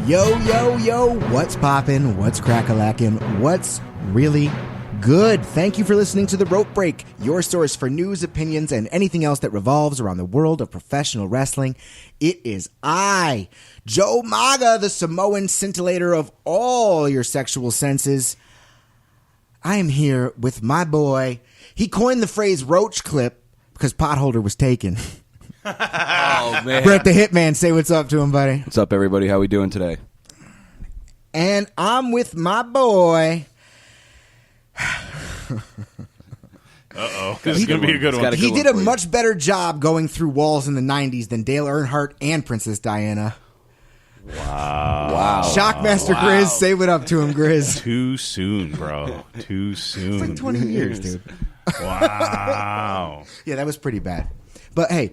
Yo, what's poppin'? What's crack-a-lackin'? What's really good? Thank you for listening to The Rope Break, your source for news, opinions, and anything else that revolves around the world of professional wrestling. It is I, Joe Maga, the Samoan scintillator of all your sexual senses. I am here with my boy. He coined the phrase roach clip because potholder was taken. Oh, man. Brett the Hitman, say what's up to him, buddy. What's up, everybody? How we doing today? And I'm with my boy. Uh-oh. This is going to be a good one. He did a much better job going through walls in the 90s than Dale Earnhardt and Princess Diana. Wow. Shockmaster Grizz, say what up to him, Grizz. Too soon, bro. Too soon. It's like 20 years, dude. Wow. Yeah, that was pretty bad. But hey,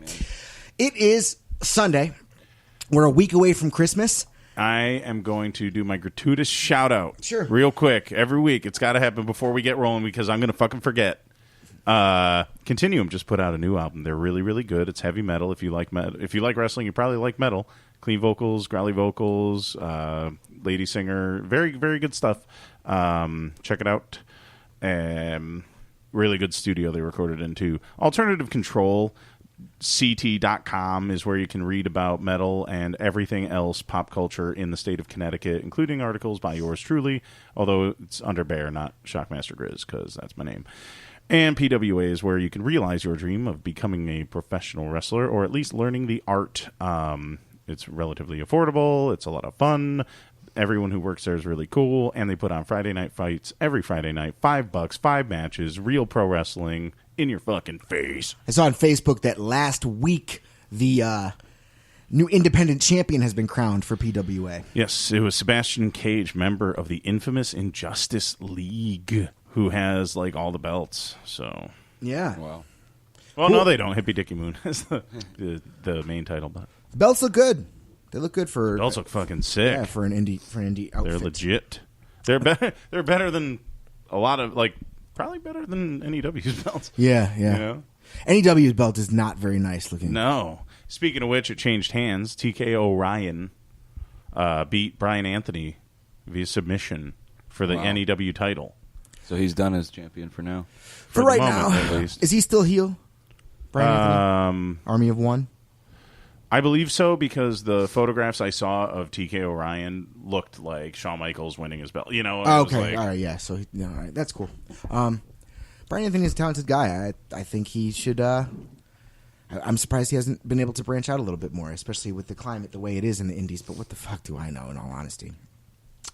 it is Sunday. We're a week away from Christmas. I am going to do my gratuitous shout-out. Sure. Real quick. Every week. It's got to happen before we get rolling because I'm going to fucking forget. Continuum just put out a new album. They're really, really good. It's heavy metal. If you like wrestling, you probably like metal. Clean vocals, growly vocals, lady singer. Very, very good stuff. Check it out. Really good studio they recorded in, too. Alternative Control. CT.com is where you can read about metal and everything else pop culture in the state of Connecticut, including articles by yours truly, although it's under Bear, not Shockmaster Grizz, because that's my name. And PWA is where you can realize your dream of becoming a professional wrestler, or at least learning the art. It's relatively affordable. It's a lot of fun. Everyone who works there is really cool, and they put on Friday night fights every Friday night. $5, 5 matches, real pro wrestling in your fucking face. I saw on Facebook that last week the new independent champion has been crowned for PWA. Yes, it was Sebastian Cage, member of the infamous Injustice League, who has like all the belts. So yeah, wow. Well, cool. No, they don't. Hippie Dicky Moon is the main title, but the belts look good. They look good for. Belts look fucking sick. Yeah, for an indie outfit. They're legit. They're better. They're better than a lot of probably better than NEW's belts. Yeah. You know? NEW's belt is not very nice looking. No. Speaking of which, it changed hands. TK O'Ryan beat Brian Anthony via submission for the NEW title. So he's done as champion for now. For right moment, now, at least. Is he still heel? Brian Anthony? Army of One. I believe so because the photographs I saw of TK O'Ryan looked like Shawn Michaels winning his belt. You know? Okay, all right, yeah. So, all right, that's cool. Brian Anthony is a talented guy. I think he should. I'm surprised he hasn't been able to branch out a little bit more, especially with the climate the way it is in the Indies. But what the fuck do I know? In all honesty.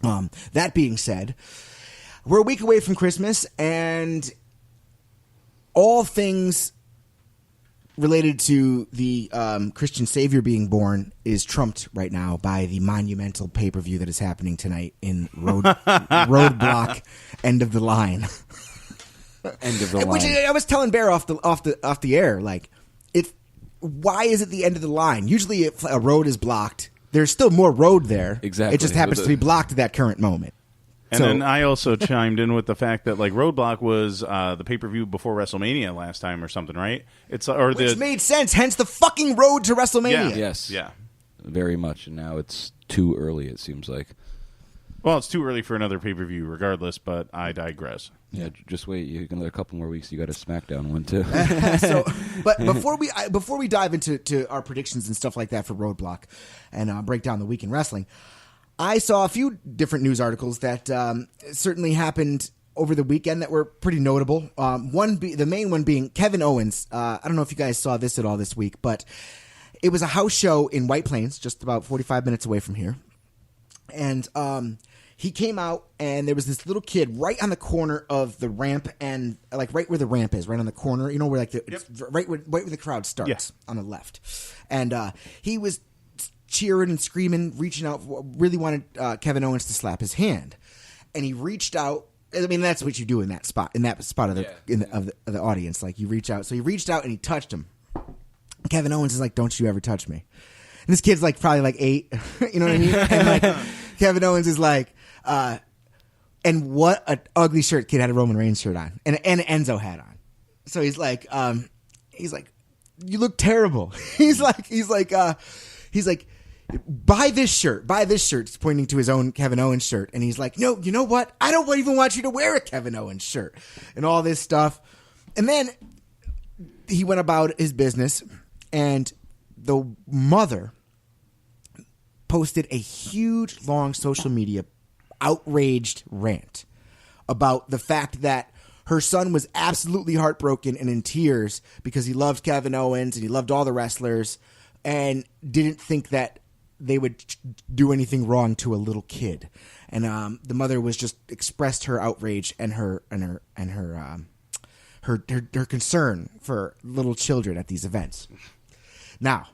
That being said, we're a week away from Christmas, and all things related to the Christian Savior being born is trumped right now by the monumental pay-per-view that is happening tonight in Roadblock, End of the Line. End of the line. Which I was telling Bear off the air, like, why is it the end of the line? Usually, if a road is blocked, there's still more road there. Exactly. It just happens to be blocked at that current moment. And then I also chimed in with the fact that Roadblock was the pay-per-view before WrestleMania last time or something, right? Which made sense. Hence the fucking road to WrestleMania. Yeah. Yes. Yeah. Very much. And now it's too early, it seems like. Well, it's too early for another pay-per-view regardless, but I digress. Yeah, just wait. You can let a couple more weeks. You got a SmackDown one, too. But before we dive into our predictions and stuff like that for Roadblock and break down the week in wrestling, I saw a few different news articles that certainly happened over the weekend that were pretty notable. The main one being Kevin Owens. I don't know if you guys saw this at all this week, but it was a house show in White Plains, just about 45 minutes away from here. And he came out, and there was this little kid right on the corner of the ramp, and right where the ramp is, right on the corner, where it's right where the crowd starts on the left. And he was cheering and screaming, reaching out, really wanted Kevin Owens to slap his hand, and he reached out. I mean, that's what you do in that spot of the audience. Like, you reach out. So he reached out and he touched him. Kevin Owens is like, "Don't you ever touch me." And this kid's probably 8. You know what I mean? And Kevin Owens is like, and what an ugly shirt. Kid had a Roman Reigns shirt on and an Enzo hat on. So he's like, "You look terrible." He's like, buy this shirt. Buy this shirt. He's pointing to his own Kevin Owens shirt. And he's like, no, you know what? I don't even want you to wear a Kevin Owens shirt. And all this stuff. And then he went about his business. And the mother posted a huge, long social media outraged rant about the fact that her son was absolutely heartbroken and in tears because he loved Kevin Owens and he loved all the wrestlers and didn't think that they would do anything wrong to a little kid. And the mother was just expressed her outrage and her concern for little children at these events. Now,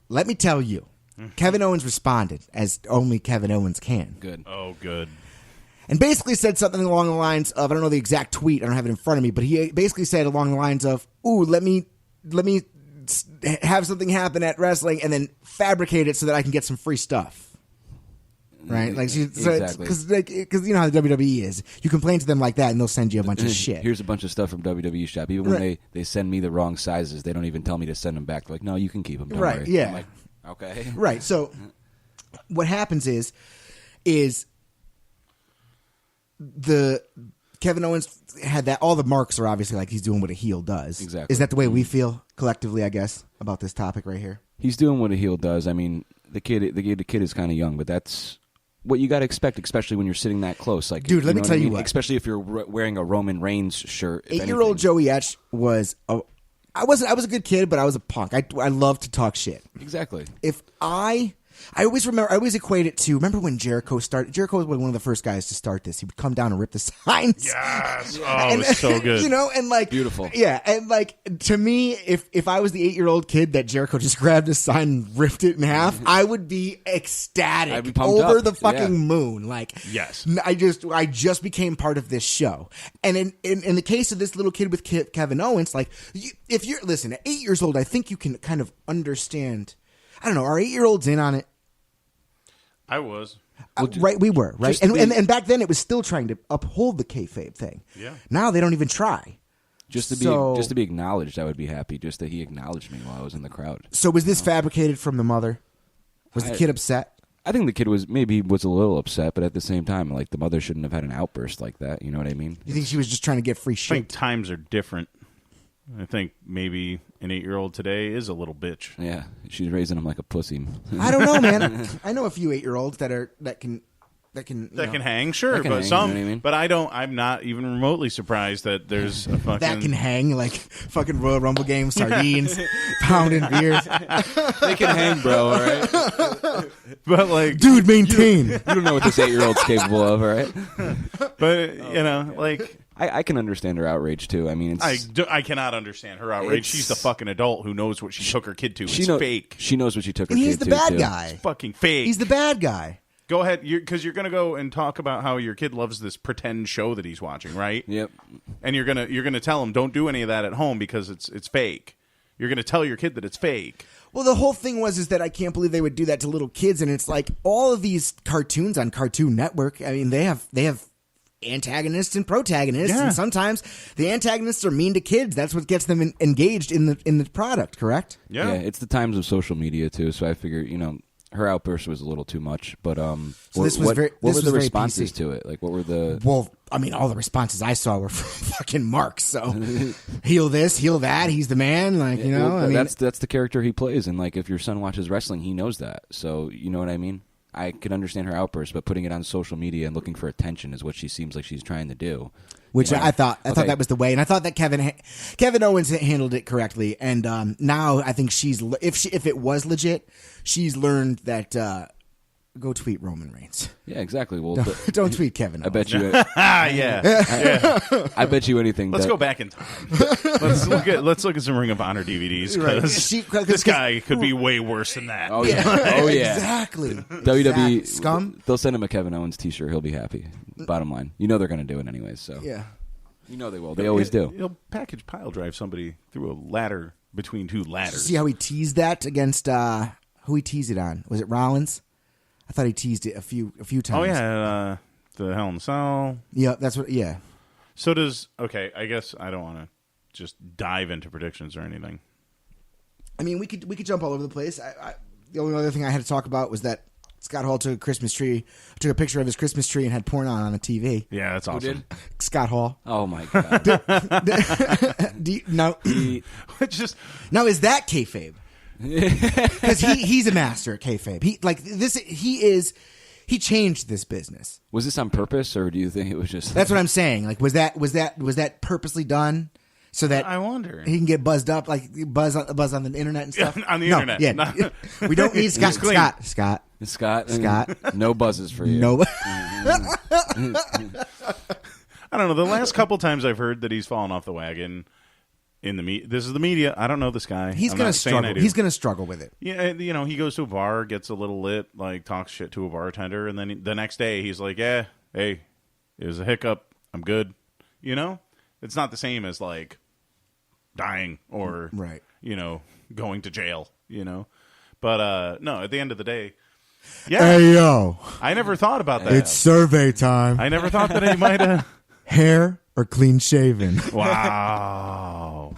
let me tell you, Kevin Owens responded as only Kevin Owens can. Good. Oh, good. And basically said something along the lines of, I don't know the exact tweet, I don't have it in front of me, but he basically said along the lines of, ooh, let me have something happen at wrestling and then fabricate it so that I can get some free stuff. Right? Like, exactly. Because you know how the WWE is. You complain to them like that and they'll send you a bunch of shit. Here's a bunch of stuff from WWE shop. Even when they send me the wrong sizes, they don't even tell me to send them back. They're like, no, you can keep them. Don't worry. Yeah. I'm like, okay. Right. So what happens is the Kevin Owens had that. All the marks are obviously like he's doing what a heel does. Exactly. Is that the way we feel collectively, I guess, about this topic right here? He's doing what a heel does. I mean, the kid is kind of young, but that's what you got to expect, especially when you're sitting that close. Like, dude, let me tell you what. Especially if you're wearing a Roman Reigns shirt. 8-year-old Joey Etch was I was a good kid, but I was a punk. I loved to talk shit. Exactly. If I always equate it to, remember when Jericho started? Jericho was one of the first guys to start this. He would come down and rip the signs. Yes. Oh, it was so good. You know, and like, beautiful. Yeah. And like, to me, if I was the 8-year-old kid that Jericho just grabbed his sign and ripped it in half, I would be ecstatic. I'd be pumped over up. the fucking moon. Like, yes. I just became part of this show. And in the case of this little kid with Kevin Owens, like, if you're, listen, at 8 years old, I think you can kind of understand. I don't know. Are 8-year-olds in on it? I was. Right, we were, right? And back then it was still trying to uphold the kayfabe thing. Yeah. Now they don't even try. Just to be acknowledged, I would be happy. Just that he acknowledged me while I was in the crowd. So was this fabricated from the mother? Was the kid upset? I think the kid was a little upset, but at the same time, like, the mother shouldn't have had an outburst like that. You know what I mean? You think she was just trying to get free I think shit? times are different. I think maybe an 8-year-old today is a little bitch. Yeah, she's raising him like a pussy. I don't know, man. I know a few 8-year-olds that can hang, sure, that can but hang, some. you know what I mean? But I'm not even remotely surprised that there's a fucking that can hang like fucking Royal Rumble games, sardines, pounding beers. They can hang, bro. All right, but like, dude, maintain. you don't know what this 8-year-old's capable of, all right? But you know, like. I can understand her outrage too. I mean, I cannot understand her outrage. She's the fucking adult who knows what she took her kid to. It's fake. She knows what she took her And kid he's to. the bad too. guy. It's fucking fake. He's the bad guy. Go ahead, because you're going to go and talk about how your kid loves this pretend show that he's watching, right? Yep. And you're gonna tell him, don't do any of that at home because it's fake. You're gonna tell your kid that it's fake. Well, the whole thing was that I can't believe they would do that to little kids, and it's like all of these cartoons on Cartoon Network. I mean, they have antagonists and protagonists, and sometimes the antagonists are mean to kids. That's what gets them engaged in the product. Correct? Yeah. It's the times of social media too. So I figure, her outburst was a little too much. But so what were the responses PC. to it? Like, what were the? Well, I mean, all the responses I saw were from fucking Mark. So heal this, heal that. He's the man. Like, you know, I mean, that's the character he plays, and like if your son watches wrestling, he knows that. So you know what I mean. I can understand her outburst, but putting it on social media and looking for attention is what she seems like she's trying to do. Which I thought that was the way, and I thought that Kevin Owens handled it correctly. And now I think if it was legit, she's learned that go tweet Roman Reigns. Yeah, exactly. Well, don't tweet Kevin Owens. I bet you. yeah. I bet you anything. Let's go back in time. Let's look at some Ring of Honor DVDs because this guy could be way worse than that. Oh yeah. Oh yeah. Exactly. WWE scum. They'll send him a Kevin Owens T-shirt. He'll be happy. Bottom line, they're going to do it anyways. So yeah, they will. They always do. He'll package pile drive somebody through a ladder between two ladders. See how he teased that against who he teased it on? Was it Rollins? I thought he teased it a few times. Oh yeah, the Hell in a Cell. Yeah, that's what. Yeah. So I guess I don't want to just dive into predictions or anything. I mean, we could jump all over the place. The only other thing I had to talk about was that Scott Hall took a picture of his Christmas tree and had porn on the TV. Yeah, that's awesome. Who did? Scott Hall. Oh my god! Now, Just now is that kayfabe? Because he's a master at kayfabe. He changed this business. Was this on purpose, or do you think it was just? That's what I'm saying. Like, was that purposely done so that I wonder he can get buzzed up, like buzz on the internet and stuff? on the internet. Yeah, we don't need Scott. No buzzes for you. No. I don't know. The last couple times I've heard that he's fallen off the wagon in the media. This is the media. I don't know this guy. He's going to struggle. He's going to struggle with it. Yeah, he goes to a bar, gets a little lit, like talks shit to a bartender, and then the next day he's like, "Yeah, hey, it was a hiccup. I'm good." It's not the same as like dying or right. Going to jail. But no, at the end of the day. Yeah. Hey, yo. I never thought about that. It's survey time. I never thought that he might have. Hair or clean shaven? Wow.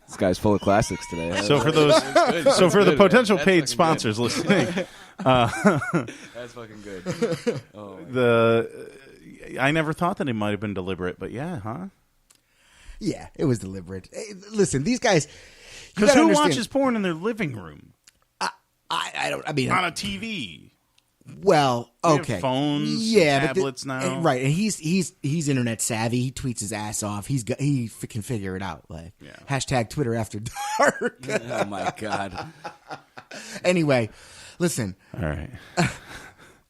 This guy's full of classics today. So for the potential paid sponsors listening. That's fucking good. I never thought that he might have been deliberate, but yeah, huh? Yeah, it was deliberate. Hey, listen, these guys. Because who watches porn in their living room? I don't. I mean, on a TV. Well, We have okay, phones, tablets now, right? And he's internet savvy. He tweets his ass off. He can figure it out. Like hashtag Twitter after dark. Oh my god. Anyway, listen. All right.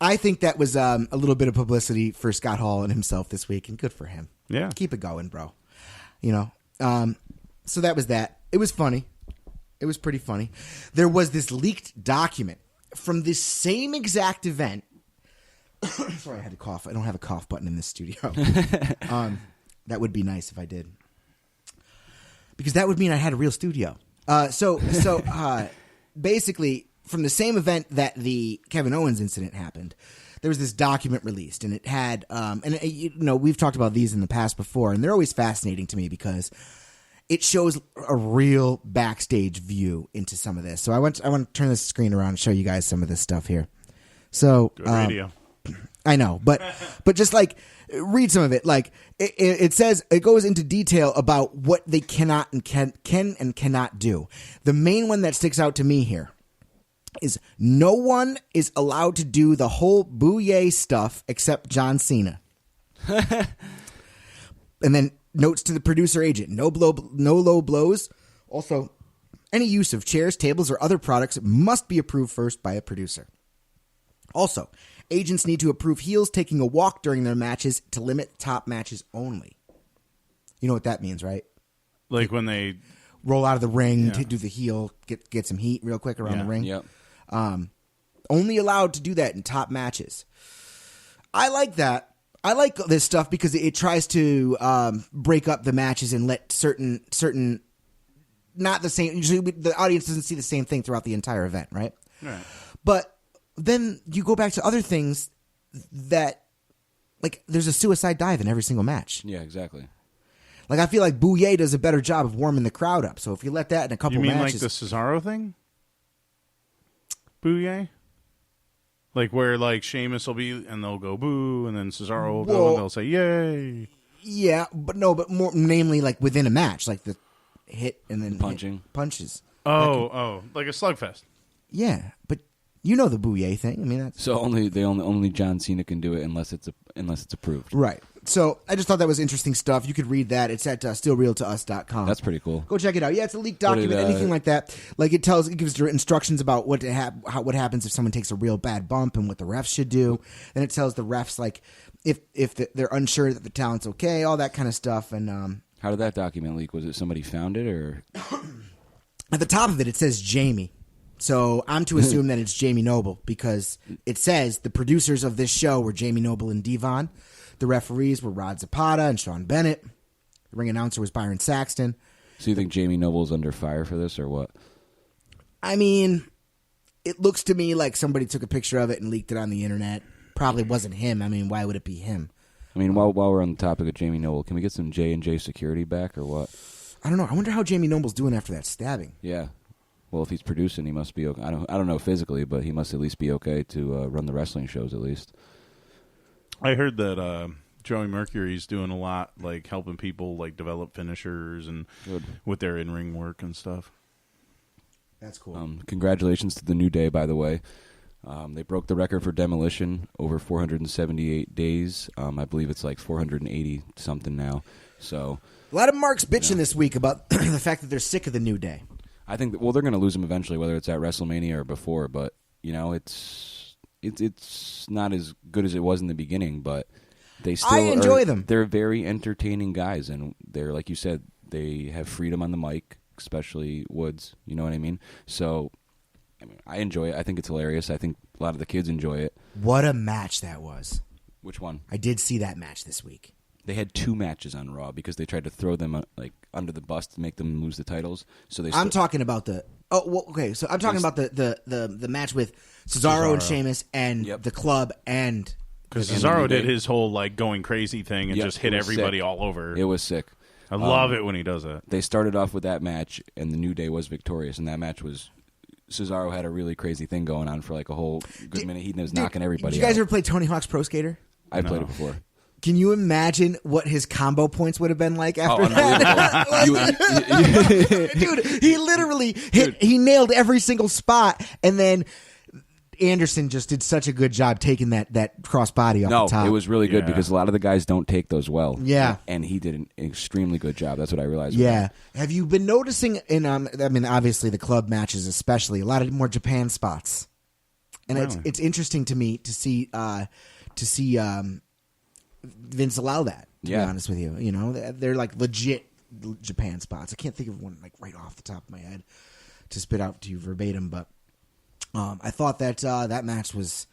I think that was a little bit of publicity for Scott Hall and himself this week, and good for him. Yeah, keep it going, bro. So that was that. It was funny. It was pretty funny. There was this leaked document from this same exact event. Sorry, I had to cough. I don't have a cough button in this studio. That would be nice if I did, because that would mean I had a real studio. So basically, from the same event that the Kevin Owens incident happened, there was this document released, and it had, we've talked about these in the past before, and they're always fascinating to me because it shows a real backstage view into some of this. So I want to turn this screen around and show you guys some of this stuff here. So good radio. I know, but just like read some of it. Like it says, it goes into detail about what they cannot and can and cannot do. The main one that sticks out to me here is no one is allowed to do the whole booyah stuff except John Cena. And then notes to the producer agent: no low blows. Also, any use of chairs, tables, or other products must be approved first by a producer. Also, agents need to approve heels taking a walk during their matches to limit top matches only. You know what that means, right? Like when they roll out of the ring to do the heel, get some heat real quick around the ring. Yep. Only allowed to do that in top matches. I like that. I like this stuff because it tries to break up the matches and let certain not the same. Usually, the audience doesn't see the same thing throughout the entire event, right? Right. But then you go back to other things that, like, there's a suicide dive in every single match. Yeah, exactly. Like, I feel like Bouye does a better job of warming the crowd up. So if you let that in a couple matches, you mean like the Cesaro thing? Booyah? Like where like Sheamus will be and they'll go boo, and then Cesaro will go and they'll say yay. Yeah, but more namely like within a match, like the hit and then punches. Oh, like a slugfest. Yeah, but you know the Bouye thing. I mean, that's so only John Cena can do it unless it's approved. Right. So I just thought that was interesting stuff. You could read that. It's at stillrealtous.com. That's pretty cool. Go check it out. Yeah, it's a leaked document. Anything like that. Like it gives instructions about what happens if someone takes a real bad bump and what the refs should do. And it tells the refs like if they're unsure that the talent's okay, all that kind of stuff. And how did that document leak? Was it somebody found it or? At the top of it says Jamie. So I'm to assume that it's Jamie Noble because it says the producers of this show were Jamie Noble and Devon. The referees were Rod Zapata and Sean Bennett. The ring announcer was Byron Saxton. So you think Jamie Noble's under fire for this or what? I mean, it looks to me like somebody took a picture of it and leaked it on the internet. Probably wasn't him. I mean, why would it be him? I mean, while we're on the topic of Jamie Noble, can we get some J&J security back or what? I don't know. I wonder how Jamie Noble's doing after that stabbing. Yeah. Well, if he's producing, he must be okay. I don't know physically, but he must at least be okay to run the wrestling shows at least. I heard that Joey Mercury's doing a lot, like helping people like develop finishers and with their in-ring work and stuff. That's cool. Congratulations to the New Day, by the way. They broke the record for demolition over 478 days. I believe it's like 480 something now. So a lot of marks bitching this week about the fact that they're sick of the New Day. I think that, they're going to lose him eventually, whether it's at WrestleMania or before. But it's not as good as it was in the beginning. But they still I enjoy them. They're very entertaining guys, and they're, like you said, they have freedom on the mic, especially Woods. You know what I mean? So, I mean, I enjoy it. I think it's hilarious. I think a lot of the kids enjoy it. What a match that was! Which one? I did see that match this week. They had 2 matches on Raw because they tried to throw them like under the bus to make them lose the titles. So they. I'm talking about the. Oh, well, okay. So I'm talking about the match with Cesaro and Sheamus and the club and. Because Cesaro did his whole like going crazy thing and just hit everybody sick. All over. It was sick. I love it when he does that. They started off with that match, and the New Day was victorious. And that match was. Cesaro had a really crazy thing going on for like a whole good minute. He was knocking everybody. Did you guys out. ever play Tony Hawk's Pro Skater? I played it before. Can you imagine what his combo points would have been like after that? Dude, he literally he nailed every single spot, and then Anderson just did such a good job taking that crossbody off the top. It was really good because a lot of the guys don't take those well. Yeah. And he did an extremely good job. That's what I realized. Yeah. Have you been noticing in I mean, obviously the club matches especially, a lot of more Japan spots. And it's interesting to me to see Vince allow that, to be honest with you. You know, they're like legit Japan spots. I can't think of one like right off the top of my head to spit out to you verbatim, but I thought that that match was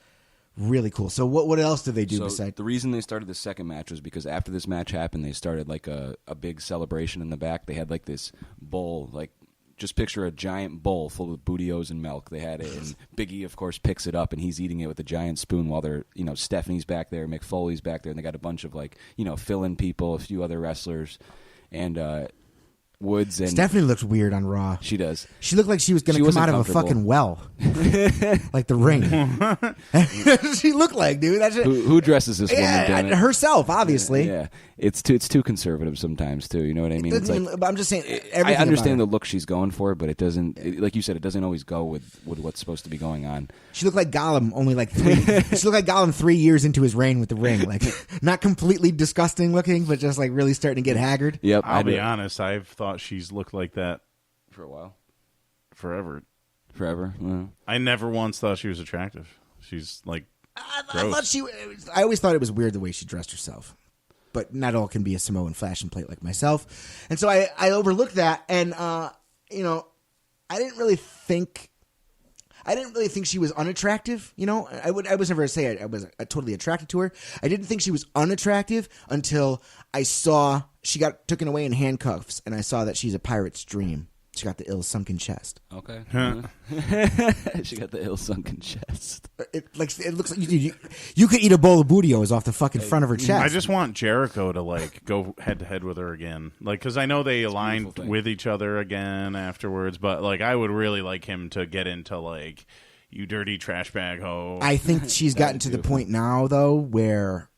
really cool. So what else did they do besides? The reason they started the second match was because after this match happened, they started like a big celebration in the back. They had like this bowl, like just picture a giant bowl full of Booty-O's and milk. They had it, and Big E, of course, picks it up, and he's eating it with a giant spoon while they're, Stephanie's back there, McFoley's back there, and they got a bunch of, like, fill-in people, a few other wrestlers, and Woods and... Stephanie looks weird on Raw. She does. She looked like she was going to come out of a fucking well. Like the Ring. She looked like, dude. That's who dresses this woman, damn it? Herself, obviously. Yeah. It's too conservative sometimes, too. You know what I mean? I'm just saying... I understand the look she's going for, but it doesn't... like you said, it doesn't always go with what's supposed to be going on. She looked like Gollum, only like 3... she looked like Gollum 3 years into his reign with the Ring. Like, not completely disgusting looking, but just like really starting to get haggard. Yep. I'll be honest, I've thought she's looked like that for a while. Forever. Well. I never once thought she was attractive. She's like gross. I always thought it was weird the way she dressed herself. But not all can be a Samoan fashion plate like myself. And so I overlooked that, and I didn't really think she was unattractive. I was never say I was totally attracted to her. I didn't think she was unattractive until I saw she got taken away in handcuffs, and I saw that she's a pirate's dream. She got the ill sunken chest. Okay. She got the ill sunken chest. It looks like you could eat a bowl of Booty-O's off the fucking front of her chest. I just want Jericho to like go head to head with her again, like because I know they aligned with each other again afterwards, but like I would really like him to get into like you dirty trash bag hoe. I think she's gotten to the point now though where.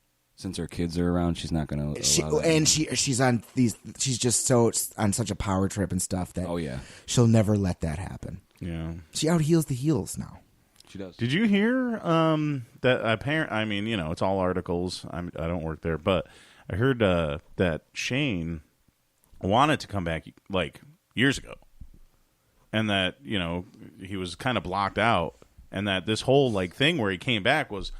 Since her kids are around, she's not going to. She's on these. She's just so on such a power trip and stuff that. Oh yeah. She'll never let that happen. Yeah. She out heels the heels now. She does. Did you hear that? Apparent. I mean, it's all articles. I don't work there, but I heard that Shane wanted to come back like years ago, and that he was kind of blocked out, and that this whole like thing where he came back was.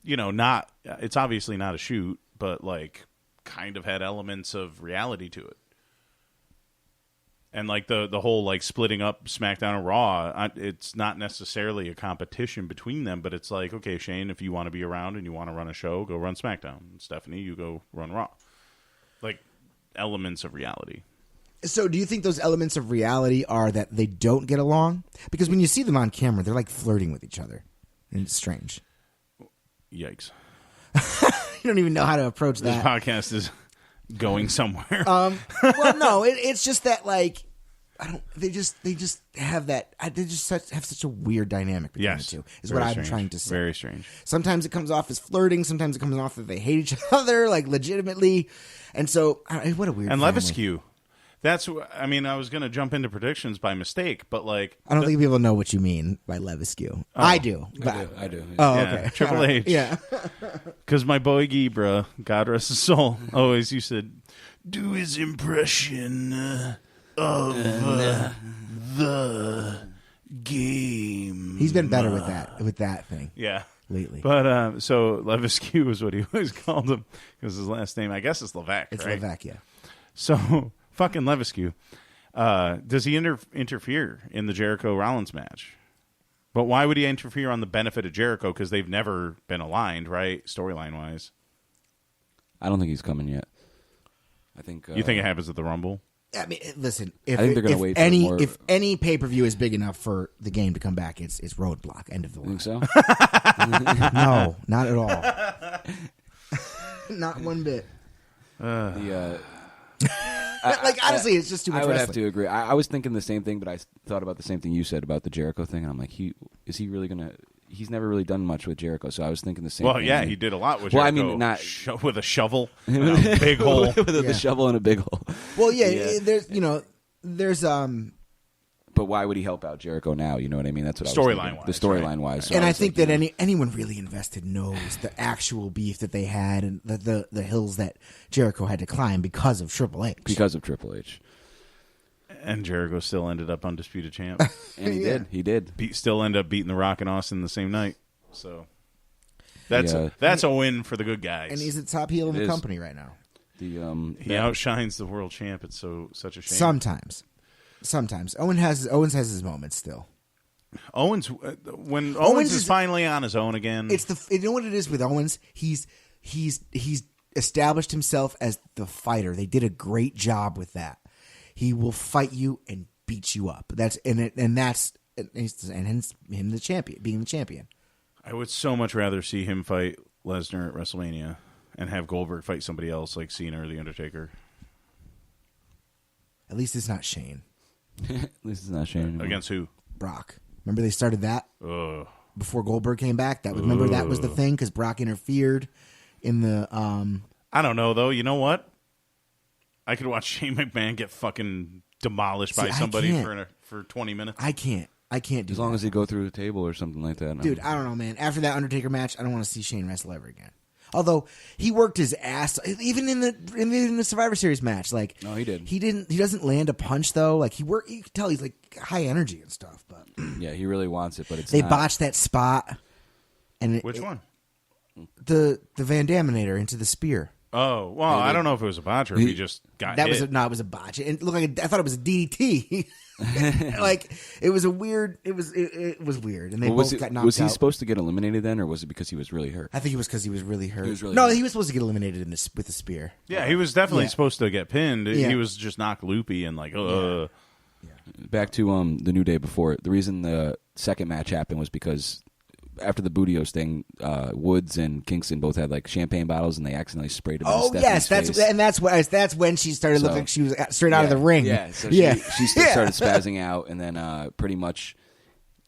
Not it's obviously not a shoot, but like kind of had elements of reality to it. And like the whole like splitting up SmackDown and Raw, it's not necessarily a competition between them, but it's like, okay, Shane, if you want to be around and you want to run a show, go run SmackDown. Stephanie, you go run Raw. Like elements of reality. So do you think those elements of reality are that they don't get along? Because when you see them on camera, they're like flirting with each other. And it's strange. Yikes. You don't even know how to approach this that. podcast is going somewhere. Well, no, it's just that like they just have that. They just have such a weird dynamic between the two. Is what I'm trying to say. Very strange. Sometimes it comes off as flirting. Sometimes it comes off that they hate each other, like legitimately. And so, what a weird. And family. Levesque. I was going to jump into predictions by mistake, but like I don't think people know what you mean by Levesque. I do. I do. Oh, yeah, okay. Triple H. Yeah. Because my boy Gebra, God rest his soul, always used to do his impression of the game. He's been better with that thing. Yeah. Lately. But so Levesque was what he always called him because his last name, I guess, is Levesque. It's right? Levesque, yeah. So fucking Levesque. Does he interfere in the Jericho Rollins match? But why would he interfere on the benefit of Jericho? Because they've never been aligned, right? Storyline wise. I don't think he's coming yet. I think You think it happens at the Rumble? I mean, listen. I think they're going to wait for more. If any pay per view is big enough for the game to come back, it's Roadblock. End of the line. Think so? No, not at all. Not one bit. Honestly, it's just too much. I would wrestling. have to agree. I was thinking the same thing, but I thought about the same thing you said about the Jericho thing, and I'm like, is he really gonna? He's never really done much with Jericho, so I was thinking the same. Well, thing. yeah, he did a lot with Well, Jericho. I mean, not with a shovel, a big hole. with a shovel and a big hole. Well, yeah. There's But why would he help out Jericho now? You know what I mean? That's what Storyline I was thinking. The storyline wise. So and I was think like, that anyone really invested knows the actual beef that they had and the hills that Jericho had to climb because of Triple H. Because of Triple H. And Jericho still ended up undisputed champ. And he did. Still ended up beating The Rock and Austin the same night. So that's a win for the good guys. And he's the top heel of the company right now. He outshines the world champ. It's such a shame. Sometimes Owens has his moments still. Owens is finally on his own again. You know what it is with Owens? He's established himself as the fighter. They did a great job with that. He will fight you and beat you up. Hence him the champion, being the champion. I would so much rather see him fight Lesnar at WrestleMania and have Goldberg fight somebody else like Cena or The Undertaker. At least it's not Shane. At least it's not Shane anymore. Against who? Brock. Remember they started that Ugh. before Goldberg came back? Remember that was the thing because Brock interfered in the... I don't know, though. You know what? I could watch Shane McMahon get fucking demolished by somebody for 20 minutes. I can't do as long that. as he go through the table or something like that. Dude, I don't know, man. After that Undertaker match, I don't want to see Shane wrestle ever again. Although he worked his ass, even in the Survivor Series match. Like, no, he did. He doesn't land a punch though. Like you can tell he's like high energy and stuff. But yeah, he really wants it, but it's they not. botched that spot. And Which one? The Van Daminator into the spear. Oh well, I don't know if it was a botch or if he just got hit. It was a botch. It looked like I thought it was a DDT. Like it was a weird. It was weird, and they both got knocked out. Was he supposed to get eliminated then, or was it because he was really hurt? I think it was because he was really hurt. He was really hurt. He was supposed to get eliminated with the spear. Yeah, he was definitely supposed to get pinned. Yeah. He was just knocked loopy and like, Yeah. Back to the New Day before. The reason the second match happened was because after the Bootios thing, Woods and Kingston both had like champagne bottles, and they accidentally sprayed them. Oh in yes, face. that's when she started looking like she was straight out of the ring. Yeah, so she started spazzing out, and then pretty much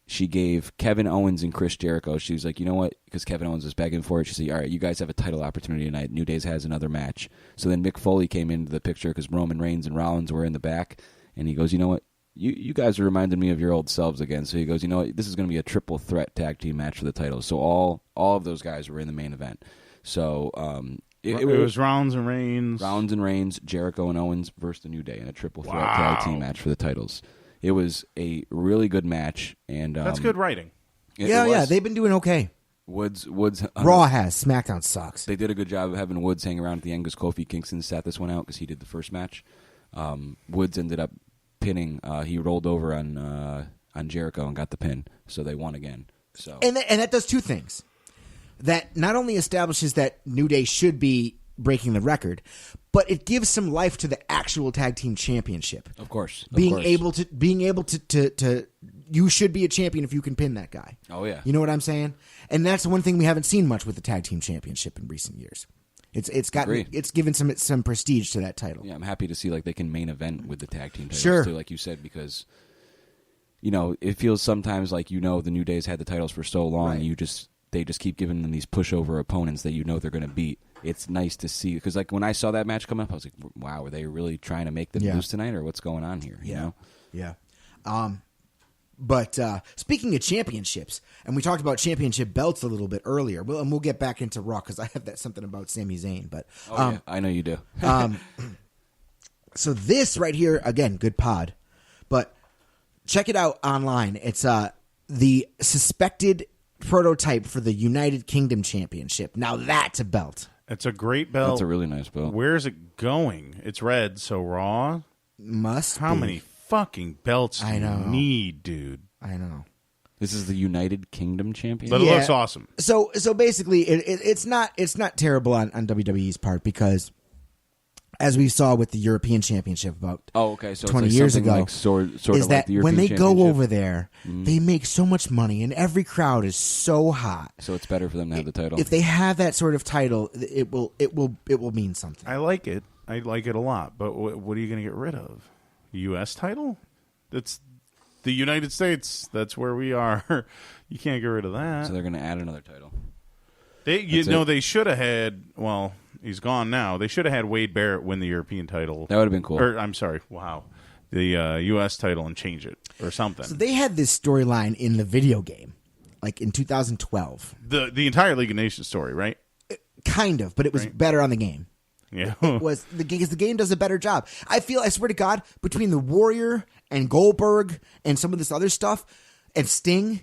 she gave Kevin Owens and Chris Jericho. She was like, you know what? Because Kevin Owens was begging for it. She said, all right, you guys have a title opportunity tonight. New Days has another match. So then Mick Foley came into the picture because Roman Reigns and Rollins were in the back, and he goes, you know what? You guys are reminding me of your old selves again. So he goes, you know what? This is going to be a triple threat tag team match for the title. So all of those guys were in the main event. So it was Rollins and Reigns, Jericho and Owens versus the New Day in a triple threat tag team match for the titles. It was a really good match, and that's good writing. Yeah, they've been doing okay. Woods. Raw has. SmackDown sucks. They did a good job of having Woods hang around at the end because Kofi Kingston sat this one out because he did the first match. Woods ended up pinning. He rolled over on Jericho and got the pin, so they won again. So and that does two things. That not only establishes that New Day should be breaking the record, but it gives some life to the actual tag team championship. Of course, being able to you should be a champion if you can pin that guy. Oh yeah, you know what I'm saying? And that's one thing we haven't seen much with the tag team championship in recent years. It's given some prestige to that title. Yeah, I'm happy to see like they can main event with the tag team titles Sure. too, like you said, because it feels sometimes like the New Day's had the titles for so long, Right. they just keep giving them these pushover opponents that they're going to beat. It's nice to see because like when I saw that match come up, I was like, wow, are they really trying to make them lose tonight, or what's going on here? You know? Yeah. But speaking of championships, and we talked about championship belts a little bit earlier, and we'll get back into Raw because I have that something about Sami Zayn. But Yeah, I know you do. so this right here, again, good pod, but check it out online. It's the suspected prototype for the United Kingdom Championship. Now that's a belt. It's a great belt. That's a really nice belt. Where's it going? It's red, so Raw. How Be. many fucking belts do I know. you need, dude? I know. This is the United Kingdom champion. But it looks awesome. So basically, it's not terrible on WWE's part because, as we saw with the European Championship about okay, so 20 it's like years something ago, like sort is of like that the European when they go Championship. over there, they make so much money, and every crowd is so hot. So it's better for them to have the title. If they have that sort of title, it will mean something. I like it. I like it a lot. But what are you going to get rid of? U.S. title? That's the United States. That's where we are. You can't get rid of that. So they're going to add another title. They should have had. Well, he's gone now. They should have had Wade Barrett win the European title. That would have been cool. Or I'm sorry. Wow, the U.S. title and change it or something. So they had this storyline in the video game, like in 2012, the entire League of Nations story, right? kind of, but it was better on the game. Yeah, Was because the game does a better job. I swear to God, between the Warrior and Goldberg and some of this other stuff and Sting,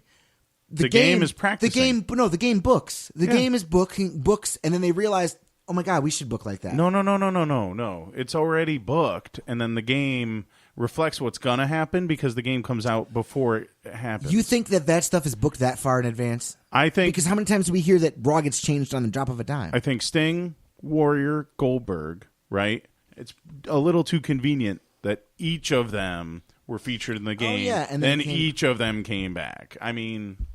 the game is practicing. The game books. The game is books, and then they realized, oh my God, we should book like that. No. It's already booked, and then the game reflects what's gonna happen because the game comes out before it happens. You think that stuff is booked that far in advance? I think Because how many times do we hear that Raw gets changed on the drop of a dime? I think Sting, Warrior, Goldberg, right? It's a little too convenient that each of them were featured in the game, and then then each of them came back. I mean,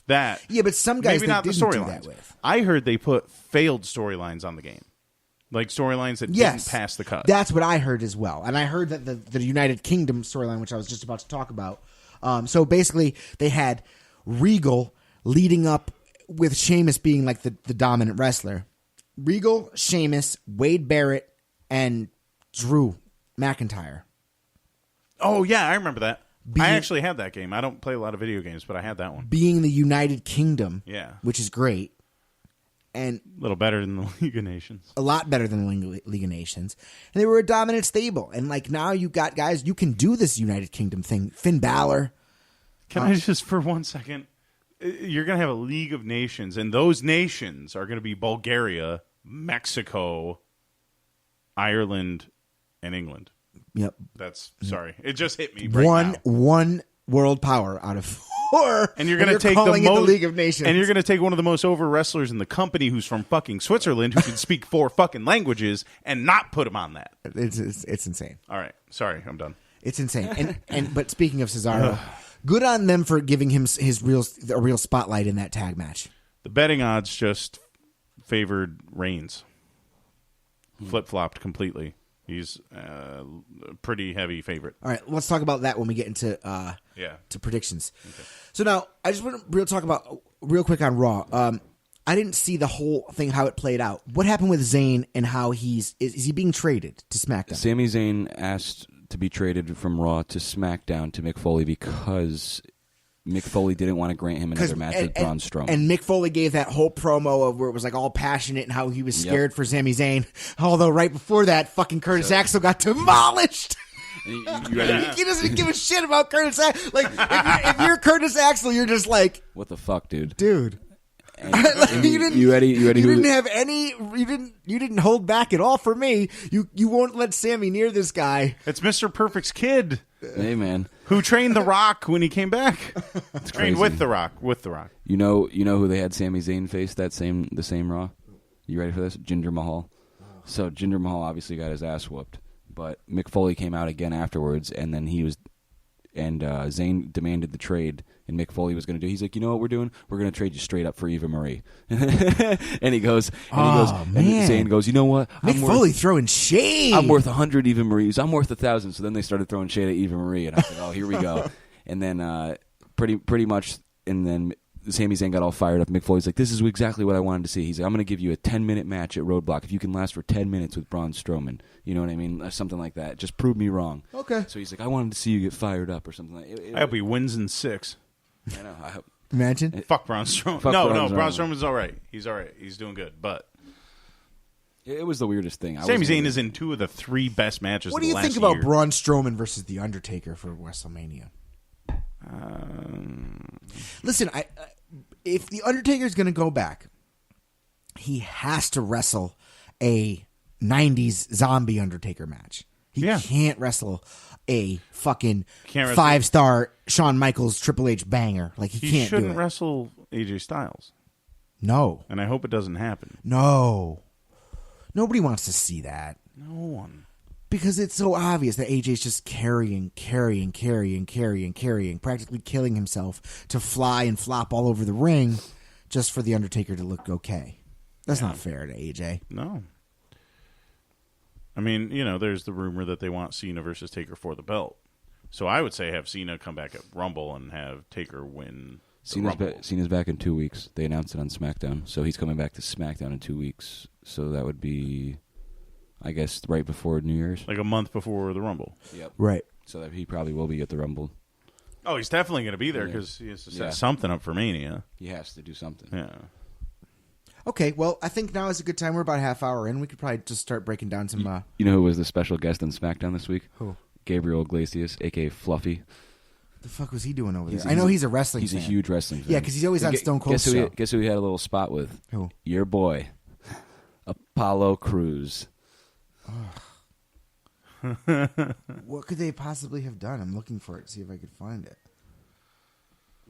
that. Yeah, but some guys maybe they not the didn't do storylines. that with. I heard they put failed storylines on the game, like storylines that didn't pass the cut. That's what I heard as well. And I heard that the United Kingdom storyline, which I was just about to talk about. So basically, they had Regal leading up with Sheamus being like the dominant wrestler. Regal, Sheamus, Wade Barrett, and Drew McIntyre. Oh yeah, I remember that. I actually had that game. I don't play a lot of video games, but I had that one. Being the United Kingdom, Yeah, which is great. And a little better than the League of Nations. a lot better than the League of Nations. And they were a dominant stable. And like now you got guys, you can do this United Kingdom thing. Finn Balor. Can I just, for 1 second, you're going to have a League of Nations, and those nations are going to be Bulgaria, Mexico, Ireland, and England. Yep. That's, sorry. It just hit me right now. One world power out of 4. And you're going to take calling the it the League of Nations. And you're going to take one of the most over wrestlers in the company who's from fucking Switzerland who can speak 4 fucking languages and not put him on that. It's insane. All right. Sorry, I'm done. It's insane. But speaking of Cesaro, good on them for giving him a real spotlight in that tag match. The betting odds just favored Reigns. Flip-flopped completely. He's a pretty heavy favorite. All right, let's talk about that when we get into to predictions. Okay. So now, I just want to talk about real quick on Raw. I didn't see the whole thing, how it played out. What happened with Zayn and how is he being traded to SmackDown? Sami Zayn asked to be traded from Raw to SmackDown to Mick Foley because Mick Foley didn't want to grant him another match with Braun Strowman. And Mick Foley gave that whole promo of where it was like all passionate and how he was scared for Sami Zayn. Although right before that, fucking Curtis Axel got demolished. He doesn't give a shit about Curtis Axel. Like, if you're Curtis Axel, you're just like, what the fuck, dude? You didn't hold back at all for me. You won't let Sammy near this guy. It's Mr. Perfect's kid. Hey, man. Who trained The Rock when he came back. It's trained crazy. with The Rock. You know who they had Sami Zayn face the same Raw? You ready for this? Jinder Mahal. So Jinder Mahal obviously got his ass whooped, but Mick Foley came out again afterwards, and then he was and Zayn demanded the trade, and Mick Foley was going to do. He's like, you know what we're doing? We're going to trade you straight up for Eva Marie. and he goes, and Zayn goes, you know what? Mick Foley throwing shade. I'm worth 100 Eva Maries. I'm worth 1,000. So then they started throwing shade at Eva Marie, and I was like, oh, here we go. And then pretty much, and then Sami Zayn got all fired up. Mick Foley's like, this is exactly what I wanted to see. He's like, I'm going to give you a 10-minute match at Roadblock if you can last for 10 minutes with Braun Strowman. You know what I mean? Or something like that. Just prove me wrong. Okay. So he's like, I wanted to see you get fired up or something like that. I hope he wins in 6. I know. I hope. Imagine. Fuck Braun Strowman. Braun Strowman's all right. He's all right. He's doing good. But it was the weirdest thing. Sami Zayn is in 2 of the 3 best matches What of do the you last think about year. Braun Strowman versus The Undertaker for WrestleMania? Listen, if The Undertaker's going to go back, he has to wrestle a 90s zombie Undertaker match. He can't wrestle a fucking 5-star Shawn Michaels Triple H banger. Like, he can't do it. He shouldn't wrestle AJ Styles. No. And I hope it doesn't happen. No. Nobody wants to see that. No one. Because it's so obvious that AJ's just carrying, practically killing himself to fly and flop all over the ring just for The Undertaker to look okay. That's not fair to AJ. No. I mean, there's the rumor that they want Cena versus Taker for the belt. So I would say have Cena come back at Rumble and have Taker win the Rumble. Cena's back in 2 weeks. They announced it on SmackDown. So he's coming back to SmackDown in 2 weeks. So that would be, I guess, right before New Year's. Like a month before the Rumble. Yep. Right. So that he probably will be at the Rumble. Oh, he's definitely going to be there because he has to set something up for Mania. He has to do something. Yeah. Okay, well, I think now is a good time. We're about a half hour in. We could probably just start breaking down some... You know who was the special guest on SmackDown this week? Who? Gabriel Iglesias, a.k.a. Fluffy. The fuck was he doing over there? I know he's a wrestling fan. He's a huge wrestling fan. Yeah, because he's always on Stone Cold show. Guess who he had a little spot with? Who? Your boy, Apollo Crews. What could they possibly have done? I'm looking for it, see if I could find it.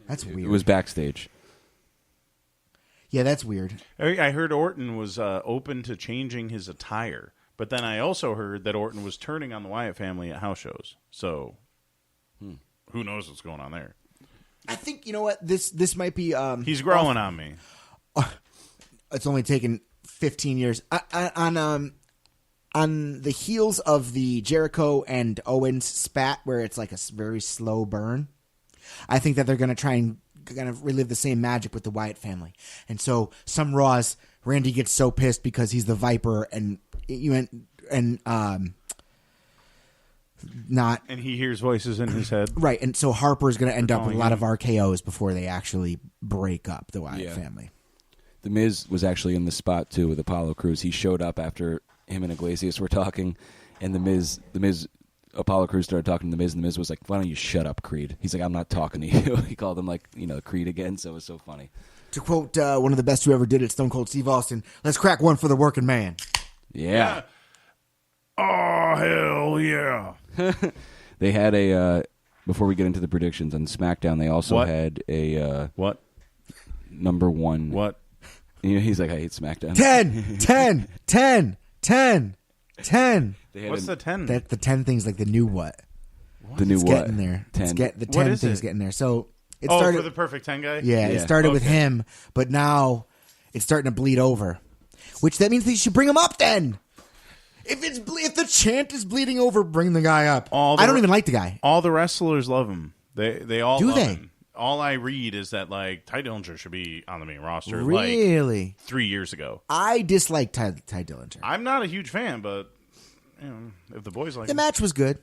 That's weird. It was backstage. Yeah, that's weird. I heard Orton was open to changing his attire, but then I also heard that Orton was turning on the Wyatt family at house shows. So, who knows what's going on there? I think, you know what, this might be... He's growing on me. It's only taken 15 years. On the heels of the Jericho and Owens spat, where it's like a very slow burn, I think that they're going to try and relive the same magic with the Wyatt family. And so some Raws, Randy gets so pissed because he's the Viper and not... And he hears voices in his head. Right, and so Harper's going to end up with a lot of RKOs before they actually break up the Wyatt family. The Miz was actually in the spot, too, with Apollo Crews. He showed up after him and Iglesias were talking, and the Miz, Apollo Crews started talking to the Miz, and the Miz was like, why don't you shut up, Creed? He's like, I'm not talking to you. He called him, Creed again, so it was so funny. To quote one of the best who ever did it, Stone Cold Steve Austin, let's crack one for the working man. Yeah. Oh, hell yeah. They had before we get into the predictions, on SmackDown, they also had a... What? Number 1. What? He's like, I hate SmackDown. 10. What's the 10? That the 10 things like the new what? The new it's what? Getting there. 10. The 10 things getting there. So it started for the perfect 10 guy? Yeah, it started with him, but now it's starting to bleed over. Which that means that you should bring him up then. If the chant is bleeding over, bring the guy up. I don't even like the guy. All the wrestlers love him. They all love him. All I read is that Ty Dillinger should be on the main roster. Really? 3 years ago. I dislike Ty Dillinger. I'm not a huge fan, but if the boys like the match was good.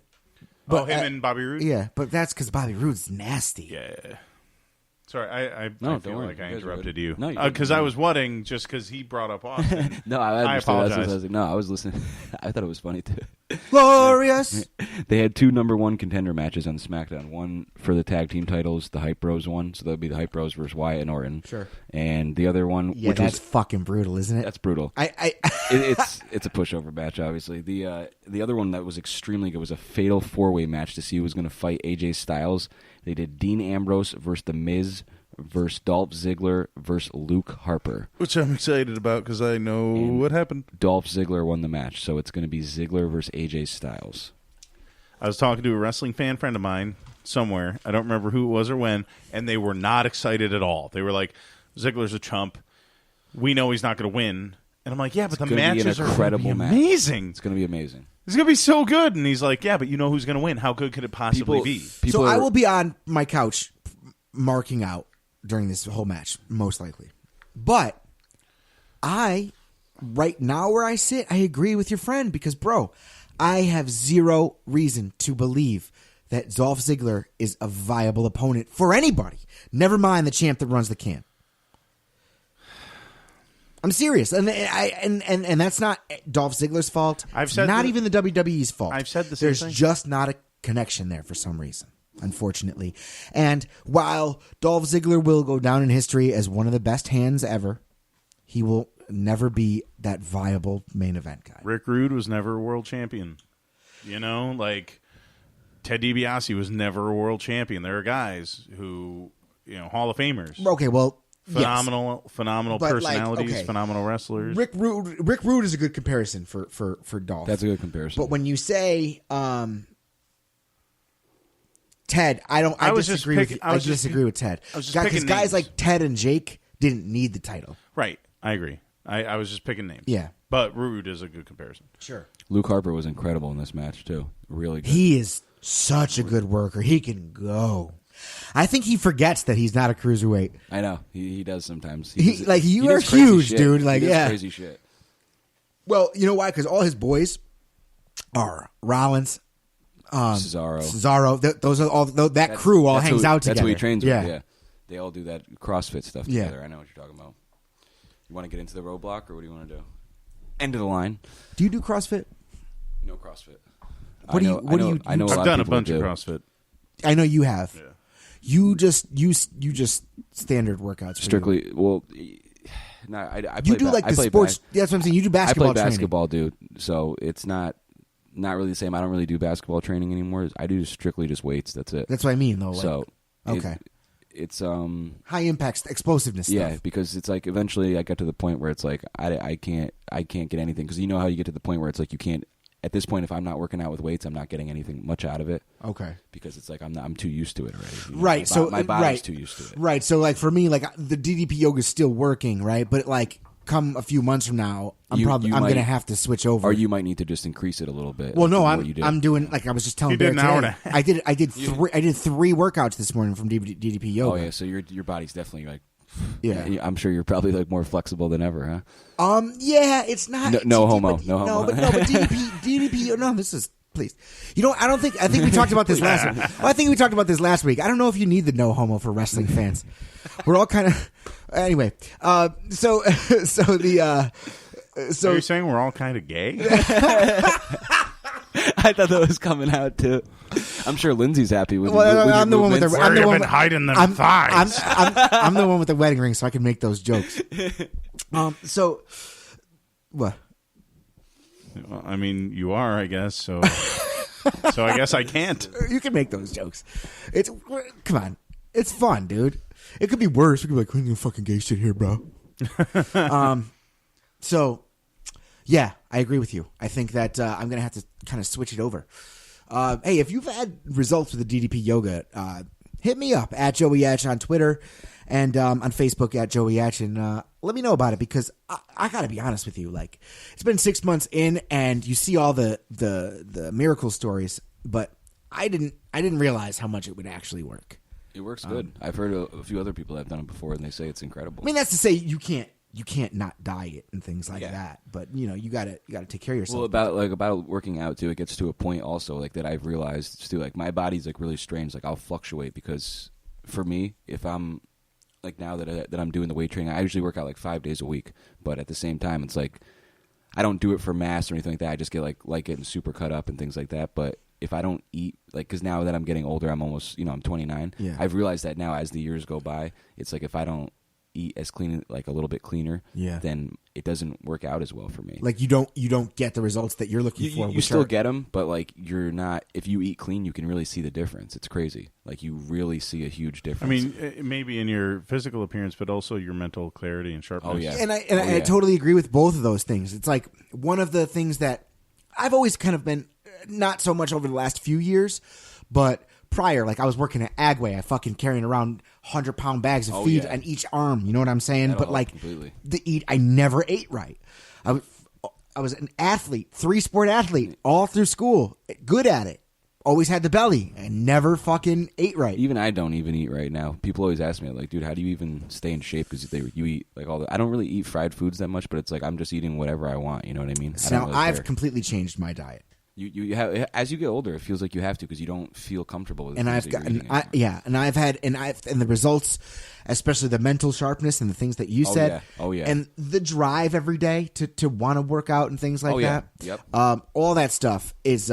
But him and Bobby Roode? Yeah, but that's because Bobby Roode's nasty. Yeah. Sorry, I feel like I interrupted you. No, because I was whatting just because he brought up Austin. No, I apologize. I was like, no, I was listening. I thought it was funny too. Glorious. They had 2 number 1 contender matches on SmackDown. One for the tag team titles, the Hype Bros one. So that would be the Hype Bros versus Wyatt and Orton. Sure. And the other one, which that's fucking brutal, isn't it? That's brutal. It's a pushover match, obviously. The other one that was extremely good was a fatal 4-way match to see who was going to fight AJ Styles. They did Dean Ambrose versus The Miz versus Dolph Ziggler versus Luke Harper. Which I'm excited about because I know what happened. Dolph Ziggler won the match, so it's going to be Ziggler versus AJ Styles. I was talking to a wrestling fan friend of mine somewhere. I don't remember who it was or when, and they were not excited at all. They were like, Ziggler's a chump. We know he's not going to win. And I'm like, yeah, but the matches are going to be amazing. It's going to be amazing. It's going to be so good. And he's like, yeah, but you know who's going to win. How good could it possibly be? So I will be on my couch marking out during this whole match, most likely. But right now where I sit, I agree with your friend because, bro, I have zero reason to believe that Dolph Ziggler is a viable opponent for anybody. Never mind the champ that runs the camp. I'm serious, and that's not Dolph Ziggler's fault. It's not even the WWE's fault. I've said the same thing. There's just not a connection there for some reason, unfortunately. And while Dolph Ziggler will go down in history as one of the best hands ever, he will never be that viable main event guy. Rick Rude was never a world champion. You know, like Ted DiBiase was never a world champion. There are guys who, Hall of Famers. Okay, well. Phenomenal but personalities, phenomenal wrestlers. Rick Rude is a good comparison for Dolph. That's a good comparison. But when you say Ted, I disagree with Ted. Because guys like Ted and Jake didn't need the title. Right, I agree. I was just picking names. Yeah, but Rude is a good comparison. Sure. Luke Harper was incredible in this match too. Really good. He is such a good worker. He can go. I think he forgets that he's not a cruiserweight. I know he does sometimes. You are huge, dude. Like, he does yeah, crazy shit. Well, you know why? Because all his boys are Rollins, Cesaro. Those are all that crew all hangs out together. That's who he trains with. Yeah, they all do that CrossFit stuff together. I know what you're talking about. You want to get into the roadblock, or what do you want to do? End of the line. Do you do CrossFit? No CrossFit. I know. I've done a bunch of CrossFit. I know you have. Yeah. You just standard workouts. Strictly, well, no, I play. You do like the sports. That's what I'm saying. You do basketball. I play basketball, dude. So it's not really the same. I don't really do basketball training anymore. I do strictly just weights. That's it. That's what I mean, though. So okay, it's high impact explosiveness. Yeah, stuff. because it's like eventually I got to the point where it's like I can't get anything because you know how you get to the point where it's like you can't. At this point, if I'm not working out with weights, I'm not getting anything much out of it. Okay. Because it's like I'm too used to it already. Right. My body's too used to it. Right. So like for me, like the DDP yoga is still working, right? But like come a few months from now, I'm going to have to switch over. Or you might need to just increase it a little bit. Well, no, I'm doing like I was just telling. You did an hour and a half. I did 3 workouts this morning from DDP yoga. Oh yeah. So your body's definitely like. Yeah, I'm sure you're probably like more flexible than ever, huh? Yeah, it's not. No homo. But DDP. No, this is please. I think we talked about this last week. Well, I think we talked about this last week. I don't know if you need the no homo for wrestling fans. We're all kind of anyway. So are you saying we're all kind of gay? I thought that was coming out too. I'm sure Lindsay's happy with. I'm the one with the. I'm the one hiding them thighs. I'm the one with the wedding ring, so I can make those jokes. So what? Well, I mean, you are, I guess. So I guess I can't. You can make those jokes. Come on, it's fun, dude. It could be worse. We could be like, "What fucking gay shit here, bro?" So. Yeah, I agree with you. I think that I'm going to have to kind of switch it over. Hey, if you've had results with the DDP yoga, hit me up at Joey Atch on Twitter and on Facebook at Joey Atch, and let me know about it because I got to be honest with you. Like, it's been 6 months in, and you see all the miracle stories, but I didn't realize how much it would actually work. It works good. I've heard a few other people that have done it before, and they say it's incredible. I mean, that's to say you can't not diet and things like that, but you gotta take care of yourself. Well, about working out too, it gets to a point also like that I've realized too. Like my body's like really strange. Like I'll fluctuate because for me, if I'm like now that I'm doing the weight training, I usually work out like 5 days a week. But at the same time, it's like I don't do it for mass or anything like that. I just get like getting super cut up and things like that. But if I don't eat, like, because now that I'm getting older, I'm almost I'm 29. Yeah. I've realized that now as the years go by, it's like if I don't eat as clean, like a little bit cleaner, then it doesn't work out as well for me. Like you don't get the results that you're looking for. You still get them, but like you're not. If you eat clean, you can really see the difference. It's crazy. Like you really see a huge difference. I mean, maybe in your physical appearance, but also your mental clarity and sharpness. Oh yeah, and I totally agree with both of those things. It's like one of the things that I've always kind of been not so much over the last few years, but prior, like I was working at Agway, I fucking carrying around 100-pound bags of feed on each arm. You know what I'm saying? That'll but like completely. I never ate right. I was an athlete, 3-sport athlete, all through school, good at it. Always had the belly and never fucking ate right. Even I don't even eat right now. People always ask me, like, dude, how do you even stay in shape? Because you eat like all the. I don't really eat fried foods that much, but it's like I'm just eating whatever I want. You know what I mean? So now I've completely changed my diet. You have, as you get older, it feels like you have to because you don't feel comfortable with it. And I've gotten, and the results, especially the mental sharpness and the things that you said. Yeah. And the drive every day to want to work out and things like that. Yep. All that stuff is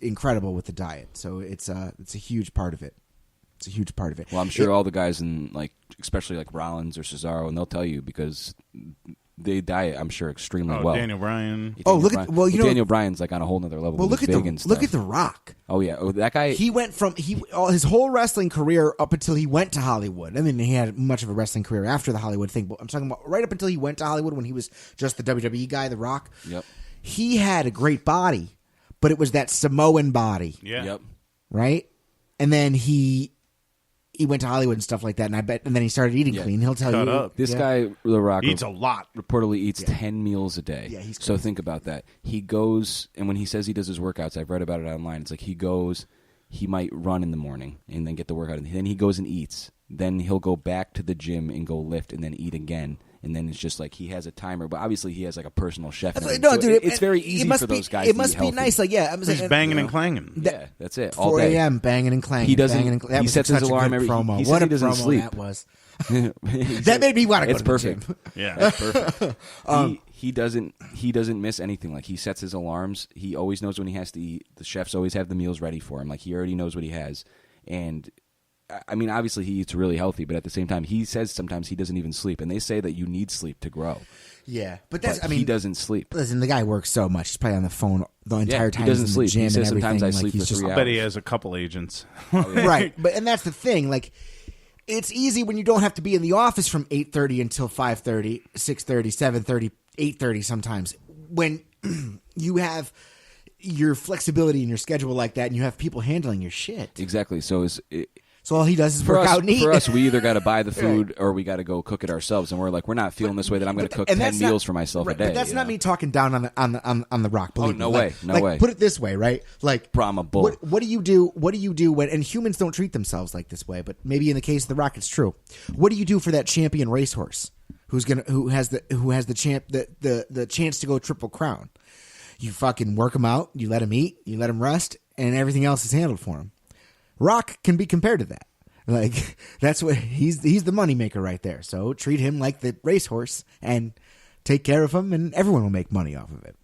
incredible with the diet. So it's a huge part of it. It's a huge part of it. Well, I'm sure all the guys in like, especially like Rollins or Cesaro, and they'll tell you because they diet, I'm sure, extremely well. Daniel Bryan. Daniel Bryan's like on a whole nother level. Well, look at the Rock. Oh yeah, that guy. He went from his whole wrestling career up until he went to Hollywood. I mean, he had much of a wrestling career after the Hollywood thing. But I'm talking about right up until he went to Hollywood when he was just the WWE guy, the Rock. Yep. He had a great body, but it was that Samoan body. Yeah. Yep. Right, and then he went to Hollywood and stuff like that, and then he started eating clean. He'll tell Cut you up. This guy, The Rock, eats a lot. Reportedly eats 10 meals a day. Yeah, he's so crazy. think about that. He goes, and when he says he does his workouts, I've read about it online. It's like he might run in the morning and then get the workout, and then he goes and eats. Then he'll go back to the gym and go lift and then eat again. And then it's just like he has a timer, but obviously he has like a personal chef. It's very easy for those guys. It must be nice. Like He's banging and clanging. Yeah, that's it. All 4 day. a.m. banging and clanging. He doesn't. Banging and He sets his alarm every. promo. He What a he doesn't promo sleep. that was. That made me want to go to perfect. the gym. Yeah. It's perfect. He doesn't miss anything. Like he sets his alarms. He always knows when he has to eat. The chefs always have the meals ready for him. Like he already knows what he has. And I mean, obviously he eats really healthy, but at the same time, he says sometimes he doesn't even sleep. And they say that you need sleep to grow. Yeah, but he doesn't sleep. Listen, the guy works so much. He's probably on the phone the entire time. He doesn't he's in sleep. the gym He says and sometimes I everything. sleep for 3 I hours. bet he has a couple agents. Right, and that's the thing. Like, it's easy when you don't have to be in the office from 8:30 until 5:30, 6:30, 7:30, 8:30 sometimes. When you have your flexibility in your schedule like that and you have people handling your shit. Exactly. So So all he does is work out and eat. For us, we either got to buy the food or we got to go cook it ourselves. And we're like, we're not feeling this way that I'm going to cook 10 meals for myself a day. But that's not me talking down on the Rock. Believe no me. way. No way. Put it this way, right? Like Brahma bull. What do you do? What do you do when? And humans don't treat themselves like this way, but maybe in the case of the Rock, it's true. What do you do for that champion racehorse who has the chance to go Triple Crown? You fucking work him out. You let him eat. You let him rest, and everything else is handled for him. Rock can be compared to that. Like that's what he's the moneymaker right there. So treat him like the racehorse and take care of him, and everyone will make money off of it.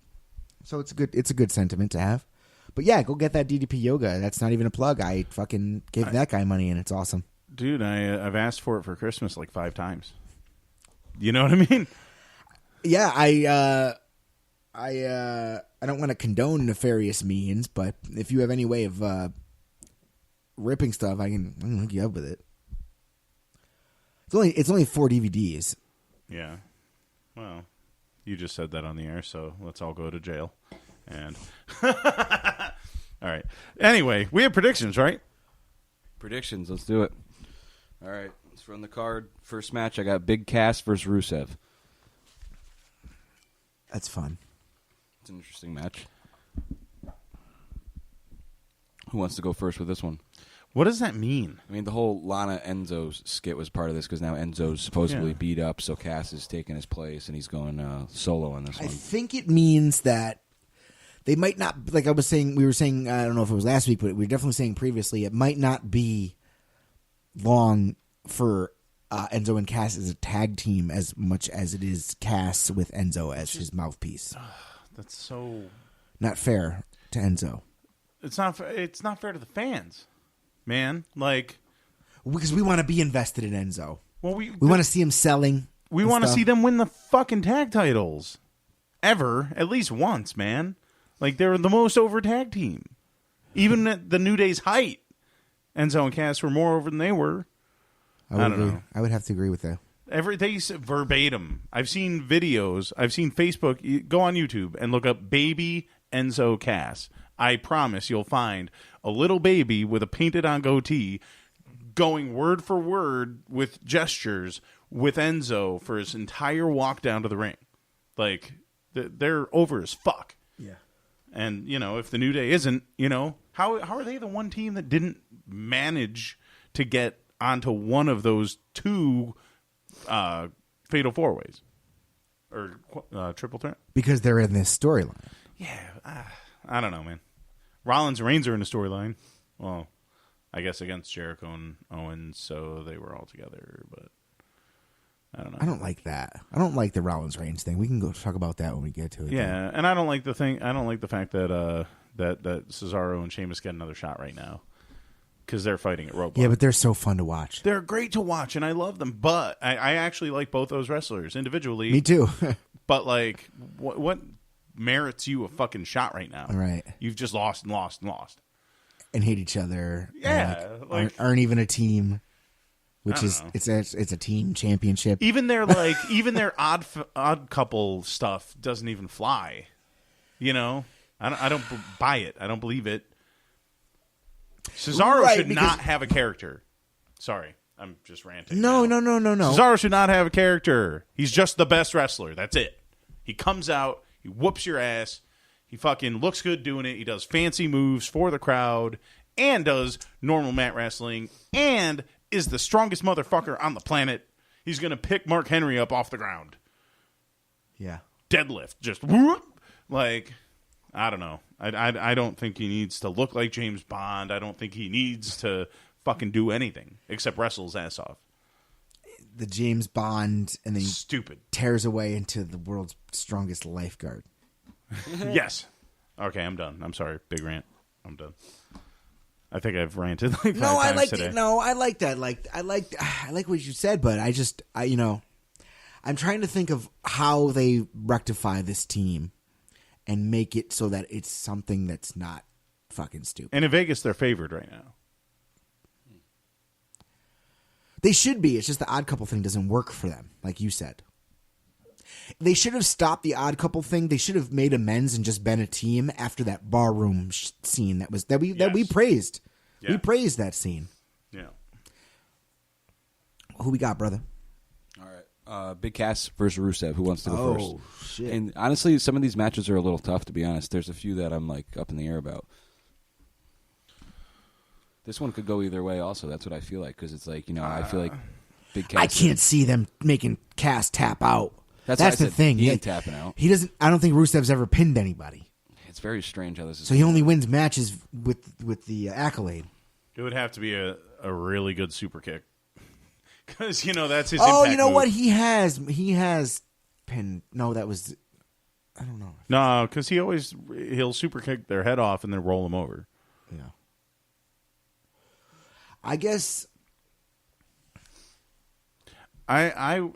So it's a good sentiment to have. But yeah, go get that DDP yoga. That's not even a plug. I fucking gave that guy money, and it's awesome. Dude, I've asked for it for Christmas like 5 times. You know what I mean? Yeah, I don't want to condone nefarious means, but if you have any way of ripping stuff, I can hook you up with it. It's only 4 DVDs. Yeah. Well, you just said that on the air, so let's all go to jail. And all right. Anyway, we have predictions, right? Predictions. Let's do it. All right. Let's run the card. First match, I got Big Cass versus Rusev. That's fun. It's an interesting match. Who wants to go first with this one? What does that mean? I mean, the whole Lana Enzo skit was part of this because now Enzo's supposedly beat up, so Cass is taking his place and he's going solo on this one. I think it means that they might not, like we were saying, I don't know if it was last week, but we were definitely saying previously, it might not be long for Enzo and Cass as a tag team as much as it is Cass with Enzo as his mouthpiece. That's so not fair to Enzo. It's not fair to the fans, man. Like, because we want to be invested in Enzo. Well, we want to see him selling. We want to see them win the fucking tag titles ever, at least once, man. Like, they're the most over tag team. Even at the New Day's height, Enzo and Cass were more over than they were. I don't know. I would have to agree with that. They said verbatim. I've seen videos. I've seen Facebook. Go on YouTube and look up Baby Enzo Cass. I promise you'll find a little baby with a painted-on goatee going word for word with gestures with Enzo for his entire walk down to the ring. Like, they're over as fuck. Yeah. And, if the New Day isn't, how are they the one team that didn't manage to get onto one of those two fatal four-ways? Or triple threat? Because they're in this storyline. Yeah, I don't know, man. Rollins and Reigns are in the storyline. Well, I guess against Jericho and Owens, so they were all together, but I don't know. I don't like that. I don't like the Rollins Reigns thing. We can go talk about that when we get to it. Yeah, and I don't like the fact that that Cesaro and Sheamus get another shot right now because they're fighting at Roadblock. Yeah, but they're so fun to watch. They're great to watch, and I love them. But I actually like both those wrestlers individually. Me too. But like, what merits you a fucking shot right now? Right. You've just lost and lost and lost. And hate each other. Yeah, and aren't even a team, which is it's a team championship. Even their odd couple stuff doesn't even fly. I don't buy it. I don't believe it. Cesaro should not have a character. Sorry, I'm just ranting. No. Cesaro should not have a character. He's just the best wrestler. That's it. He comes out, he whoops your ass. He fucking looks good doing it. He does fancy moves for the crowd and does normal mat wrestling and is the strongest motherfucker on the planet. He's going to pick Mark Henry up off the ground. Yeah. Deadlift. Just whoop. Like, I don't know. I don't think he needs to look like James Bond. I don't think he needs to fucking do anything except wrestle his ass off. The James Bond, and then he Stupid. tears away into the world's strongest lifeguard. Yes. Okay, I'm done. I'm sorry. Big rant. I'm done. I think I've ranted like 5 times today. I like that. I like what you said, but I'm trying to think of how they rectify this team and make it so that it's something that's not fucking stupid. And in Vegas, they're favored right now. They should be. It's just the odd couple thing doesn't work for them, like you said. They should have stopped the odd couple thing. They should have made amends and just been a team after that barroom scene that we praised. Yeah. We praised that scene. Yeah. Who we got, brother? All right. Big Cass versus Rusev. Who wants to go first? Oh, shit. And honestly, some of these matches are a little tough, to be honest. There's a few that I'm like up in the air about. This one could go either way also. That's what I feel like, because it's like, I feel like Big Cass. I can't see them making Cass tap out. That's the thing. He ain't tapping out. He doesn't. I don't think Rusev's ever pinned anybody. It's very strange how this is. So he only wins matches with the accolade. It would have to be a really good super kick. Because, that's his Oh, impact you know move. what? He has pinned. No, that was. I don't know. No, because he'll super kick their head off and then roll them over. Yeah. I guess. How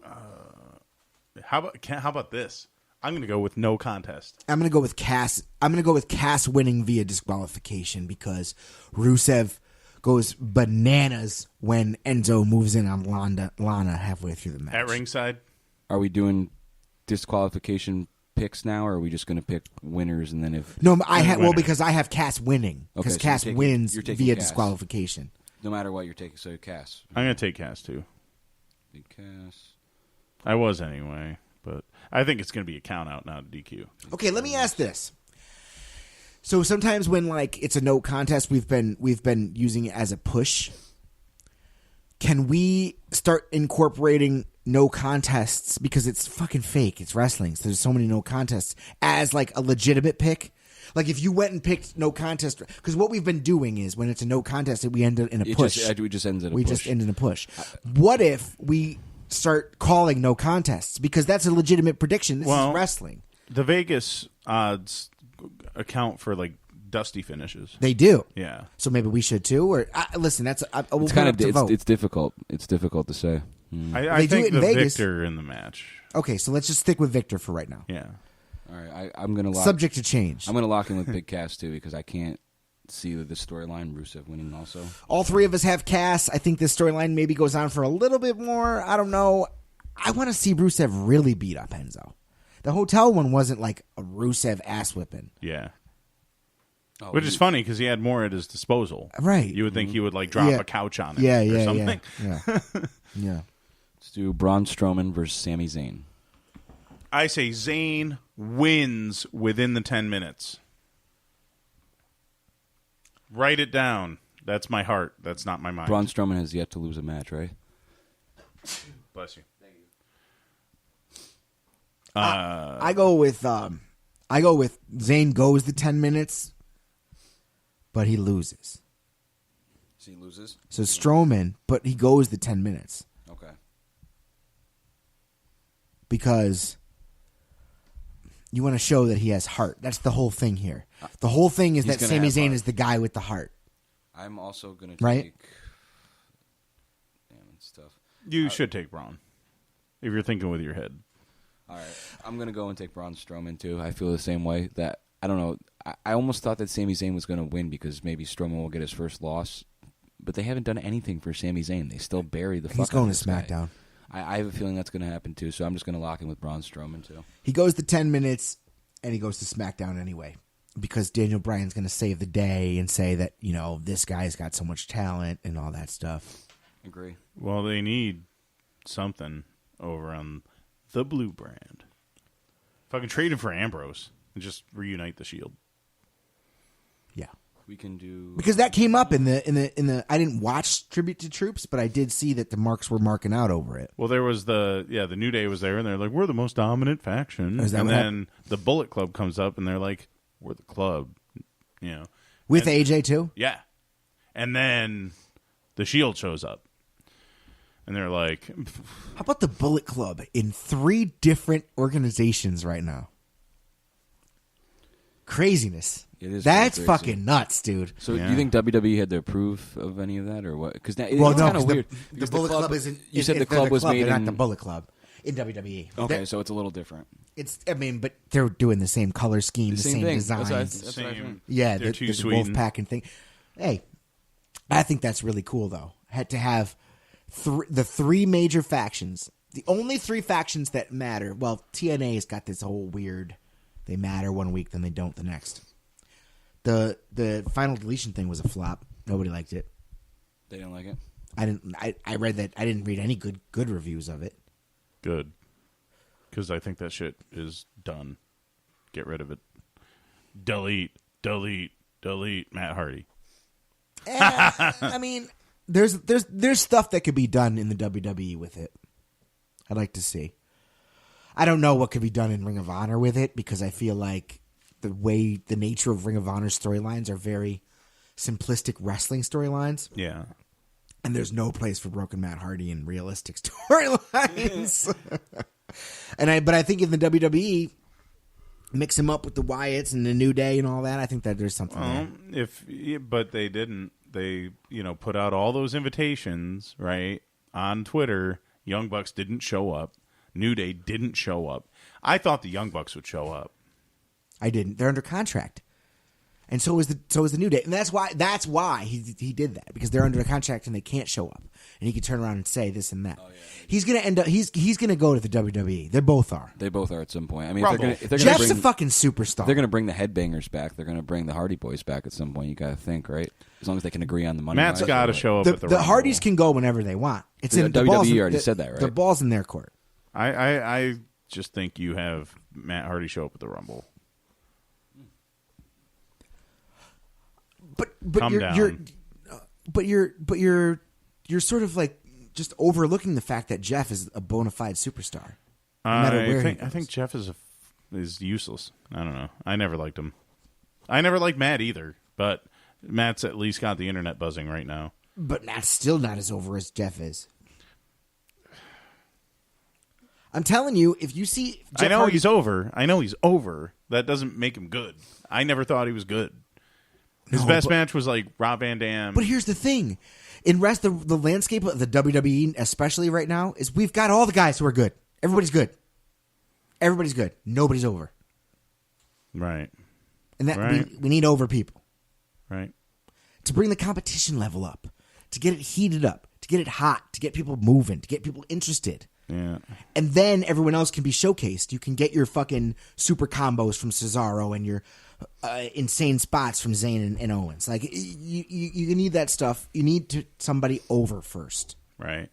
about this? I'm going to go with no contest. I'm going to go with Cass. I'm going to go with Cass winning via disqualification because Rusev goes bananas when Enzo moves in on Lana halfway through the match. At ringside? Are we doing disqualification picks now, or are we just going to pick winners and then if... No, because I have Cass winning. Because Okay, so Cass wins you're taking via Cass. Disqualification. No matter what you're taking, so Cass. I'm going to take Cass, too. Big Cass. I was anyway, but I think it's going to be a count out, not a DQ. Okay, let me ask this. So sometimes when it's a no contest, we've been using it as a push. Can we start incorporating no contests, because it's fucking fake, it's wrestling, so there's so many no contests, as a legitimate pick? Like if you went and picked no contest, because what we've been doing is when it's a no contest, we end in a push. We just end in a push. We just end in a push. What if we start calling no contests, because that's a legitimate prediction? This is wrestling. The Vegas odds account for dusty finishes. They do. Yeah. So maybe we should too. Or listen, we'll it's kind of vote. It's difficult. It's difficult to say. I think the Vegas. victor in the match. Okay, so let's just stick with Victor for right now. Yeah. All right, I'm going to lock. Subject to change. I'm going to lock in with Big Cass too, because I can't see the storyline Rusev winning also. All three of us have Cass. I think this storyline maybe goes on for a little bit more. I don't know. I want to see Rusev really beat up Enzo. The hotel one wasn't like a Rusev ass whipping. Yeah. Which is funny because he had more at his disposal. Right. You would think he would like drop Yeah. a couch on it Yeah, or yeah, something. yeah. Yeah. Let's do Braun Strowman versus Sami Zayn. I say Zayn wins within the 10 minutes. Write it down. That's my heart. That's not my mind. Braun Strowman has yet to lose a match, right? Bless you. I go with Zayn goes the 10 minutes, but he loses. So he loses? So Strowman, but he goes the 10 minutes Okay. because you want to show that he has heart. That's the whole thing here. The whole thing is He's that gonna Sami have Zayn heart. is the guy with the heart. I'm also going to Right? take... Damn, it's tough. You should take Braun if you're thinking with your head. All right. I'm going to go and take Braun Strowman, too. I feel the same way. That I don't know. I almost thought that Sami Zayn was going to win because maybe Strowman will get his first loss. But they haven't done anything for Sami Zayn. They still bury the fuck He's out going of to this guy. SmackDown. I have a feeling that's going to happen, too. So I'm just going to lock in with Braun Strowman, too. He goes the 10 minutes, and he goes to SmackDown anyway. Because Daniel Bryan's going to save the day and say that, you know, this guy's got so much talent and all that stuff. Agree. Well, they need something over on the Blue brand. Fucking trade him for Ambrose and just reunite the Shield. Yeah. We can do... Because that came up in the I didn't watch Tribute to Troops, but I did see that the marks were marking out over it. Well, there was the New Day was there, and they're like, we're the most dominant faction. Is that and what then the Bullet Club comes up, and they're like, we're the club. You know. With And- AJ too? Yeah. And then the Shield shows up. And they're like, How about the Bullet Club in 3 different organizations right now? Craziness. It is That's pretty crazy. fucking nuts, dude. So do Yeah. you think WWE had to approve of any of that or what? Because it's Well, no, kind of 'cause weird. the because Bullet Club isn't. You said the they're club was made they're in... not the Bullet Club in WWE. Okay, They're- so it's a little different. it's. I mean, but they're doing the same color scheme, the same thing. designs. That's what I same. think. Yeah, They're the too wolf Sweden. pack and thing. Hey, I think that's really cool though. Had to have the 3 major factions. The only 3 factions that matter. Well, TNA's got this whole weird. They matter one week, then they don't the next. The final deletion thing was a flop. Nobody liked it. They didn't like it? I didn't. I read that. I didn't read any good reviews of it. good. Because I think that shit is done. Get rid of it. Delete, Matt Hardy. I mean, there's stuff that could be done in the WWE with it. I'd like to see. I don't know what could be done in Ring of Honor with it because I feel like the nature of Ring of Honor storylines are very simplistic wrestling storylines, Yeah. and there's no place for broken Matt Hardy in realistic storylines. But I think in the WWE, mix him up with the Wyatts and the New Day and all that. I think that there's something there. But they didn't. They, put out all those invitations, right, on Twitter. Young Bucks didn't show up. New Day didn't show up. I thought the Young Bucks would show up. I didn't. They're under contract, and so is the New Day, and that's why he did that because they're under a contract and they can't show up, and he could turn around and say this and that. He's gonna end up. He's gonna go to the WWE. They both are. They both are at some point. I mean, Rumble. if they're Jeff's gonna a fucking superstar. they're going to bring the Headbangers back. They're going to bring the Hardy Boys back at some point. You got to think, right? As long as they can agree on the money. Matt's got to show up at the the Rumble. Hardys can go whenever they want. It's The in the WWE balls already said that, right? The ball's in their court. I just think you have Matt Hardy show up at the Rumble. But Calm you're sort of like just overlooking the fact that Jeff is a bona fide superstar. No matter where he I goes. think Jeff is useless. I don't know. I never liked him. I never liked Matt either, but Matt's at least got the internet buzzing right now. But Matt's still not as over as Jeff is. I'm telling you, if you see Jeff I know Hardy, he's over. That doesn't make him good. I never thought he was good. His No, best but- match was like Rob Van Dam. But here's the thing. In the landscape of the WWE, especially right now, is we've got all the guys who are good. Everybody's good. Everybody's good. Nobody's over. Right. And that Right. we need over people. Right. To bring the competition level up, to get it heated up, to get it hot, to get people moving, to get people interested. Yeah. And then everyone else can be showcased. You can get your fucking super combos from Cesaro and your insane spots from Zayn and Owens. Like, you need that stuff. You need somebody over first. Right.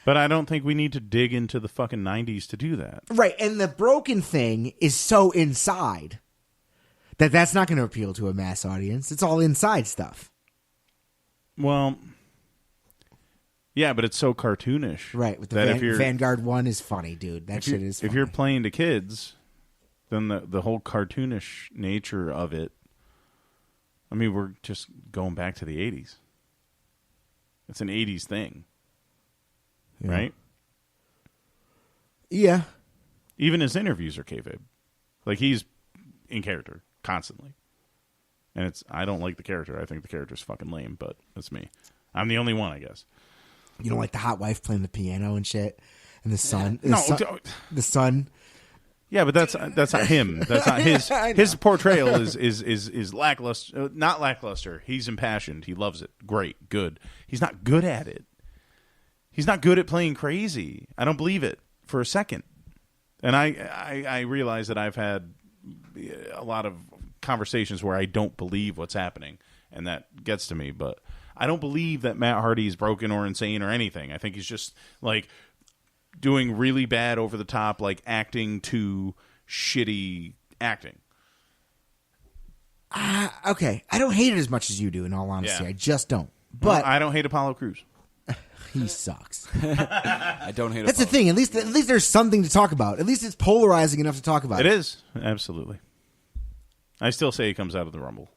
But I don't think we need to dig into the fucking 90s to do that. Right. And the broken thing is so inside that's not going to appeal to a mass audience. It's all inside stuff. Well, yeah, but it's so cartoonish. Right. With the Vanguard 1 is funny, dude. That shit is funny. If you're playing to kids, then the whole cartoonish nature of it, I mean, we're just going back to the 80s. It's an 80s thing. Yeah. Right? Yeah. Even his interviews are kayfabe. Like, he's in character constantly. And I don't like the character. I think the character's fucking lame, but that's me. I'm the only one, I guess. You don't like the hot wife playing the piano and shit? And the son? The son? Yeah, but that's not him. That's not his. His portrayal is lackluster. Not lackluster. He's impassioned. He loves it. Great, good. He's not good at it. He's not good at playing crazy. I don't believe it for a second. And I realize that I've had a lot of conversations where I don't believe what's happening, and that gets to me. But I don't believe that Matt Hardy is broken or insane or anything. I think he's just like doing really bad, over the top, like acting to shitty acting. Okay. I don't hate it as much as you do, in all honesty. Yeah. I just don't. But I don't hate Apollo Crews. He sucks. I don't hate. That's the thing. At least there's something to talk about. At least it's polarizing enough to talk about. It is, absolutely. I still say he comes out of the Rumble.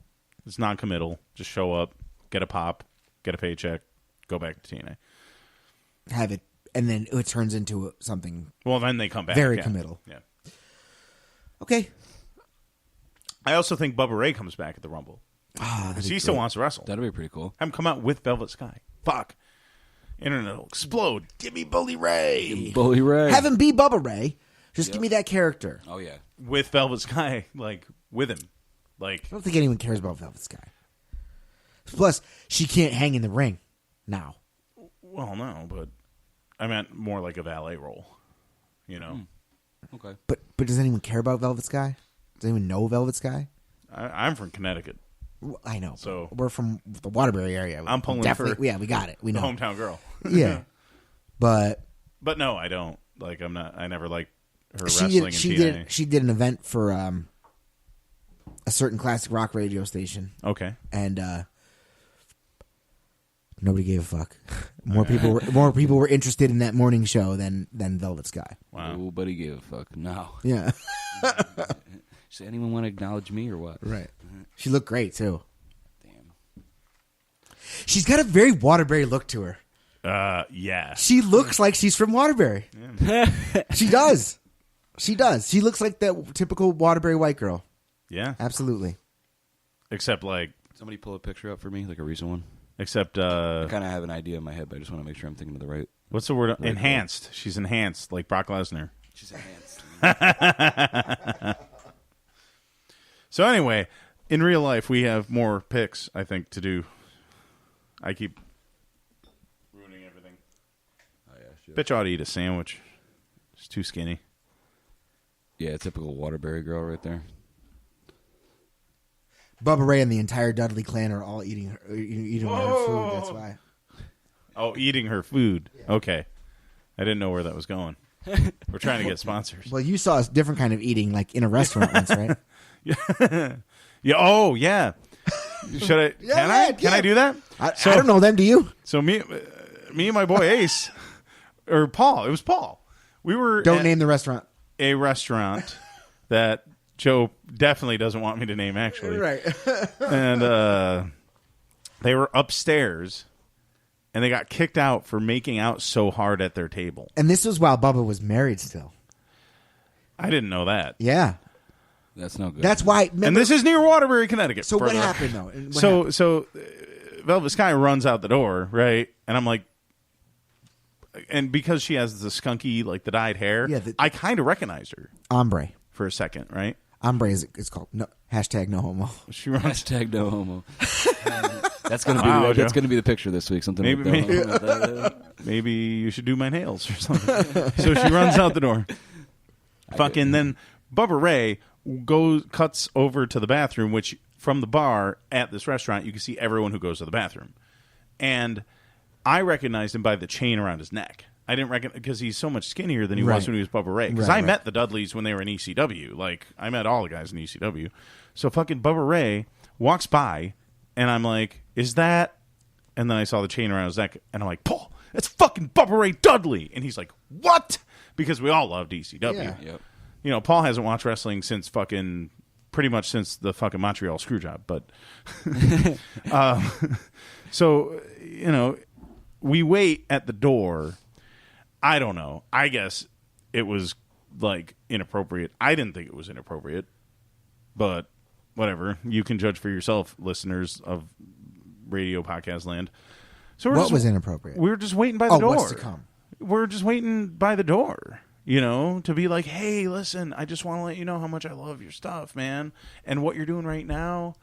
It's non-committal. Just show up, get a pop, get a paycheck, go back to TNA. Have it, and then it turns into something. Well, then they come back. Very committal. Yeah. Okay. I also think Bubba Ray comes back at the Rumble. Because he still wants to wrestle. That'd be pretty cool. Have him come out with Velvet Sky. Fuck. Internet will explode. Give me Bully Ray. Bully Ray. Have him be Bubba Ray. Just give me that character. Oh, yeah. With Velvet Sky, like, with him. Like, I don't think anyone cares about Velvet Sky. Plus, she can't hang in the ring now. well, no, but I meant more like a valet role, you know? Okay. But does anyone care about Velvet Sky? Does anyone know Velvet Sky? I'm from Connecticut. I know. So we're from the Waterbury area. I'm pulling for yeah, we got it. We know. hometown girl. Yeah. But no, I don't. Like, I never liked her wrestling in TNA. She did an event for a certain classic rock radio station. Okay. And nobody gave a fuck. More people were interested in that morning show than Velvet Sky. Wow. Nobody gave a fuck. No. Yeah. Does anyone want to acknowledge me or what? Right. She looked great too. Damn. She's got a very Waterbury look to her. Yeah. She looks like she's from Waterbury. Yeah. She does. She does. She looks like that typical Waterbury white girl. Yeah. Absolutely. Except, like... Somebody pull a picture up for me, like a recent one. Except, I kind of have an idea in my head, but I just want to make sure I'm thinking of the right... What's the word? Right enhanced. Word. She's enhanced, like Brock Lesnar. She's enhanced. So anyway, in real life, we have more picks, I think, to do. I keep ruining everything. Oh, yeah, shit. Bitch ought to eat a sandwich. She's too skinny. Yeah, typical Waterbury girl right there. Bubba Ray and the entire Dudley clan are all eating her food. That's why. Oh, eating her food. Yeah. Okay. I didn't know where that was going. We're trying to get sponsors. Well, you saw a different kind of eating, like in a restaurant once, right? Yeah. Oh, yeah. Should I? Yeah, Can I do that? I don't know them. Do you? So me and my boy Ace, or Paul. It was Paul. We were. Don't name the restaurant. A restaurant that Joe definitely doesn't want me to name, actually. Right. And they were upstairs, and they got kicked out for making out so hard at their table. And this was while Bubba was married still. I didn't know that. Yeah. That's no good. That's why. And this is near Waterbury, Connecticut. So what happened, though? So Velvet Sky runs out the door, right? And I'm like, and because she has the skunky, like the dyed hair, I kind of recognized her. Ombre. For a second, right? Ombre is it's called. No, hashtag no homo. She runs. Hashtag no homo. That's gonna be the picture this week. Something maybe you should do my nails or something. So she runs out the door. Fucking then Bubba Ray cuts over to the bathroom, which from the bar at this restaurant you can see everyone who goes to the bathroom, and I recognized him by the chain around his neck. I didn't recognize because he's so much skinnier than he was when he was Bubba Ray. Because I met the Dudleys when they were in ECW. Like, I met all the guys in ECW. So fucking Bubba Ray walks by, and I'm like, is that? And then I saw the chain around his neck, and I'm like, Paul, that's fucking Bubba Ray Dudley. And he's like, what? Because we all loved ECW. Yeah. Yep. You know, Paul hasn't watched wrestling since pretty much since the fucking Montreal Screwjob. But, so, you know, we wait at the door. I don't know. I guess it was, like, inappropriate. I didn't think it was inappropriate. But whatever. You can judge for yourself, listeners of Radio Podcast Land. So what was inappropriate? We were just waiting by the door. What's to come? We're just waiting by the door, you know, to be like, hey, listen, I just want to let you know how much I love your stuff, man. And what you're doing right now,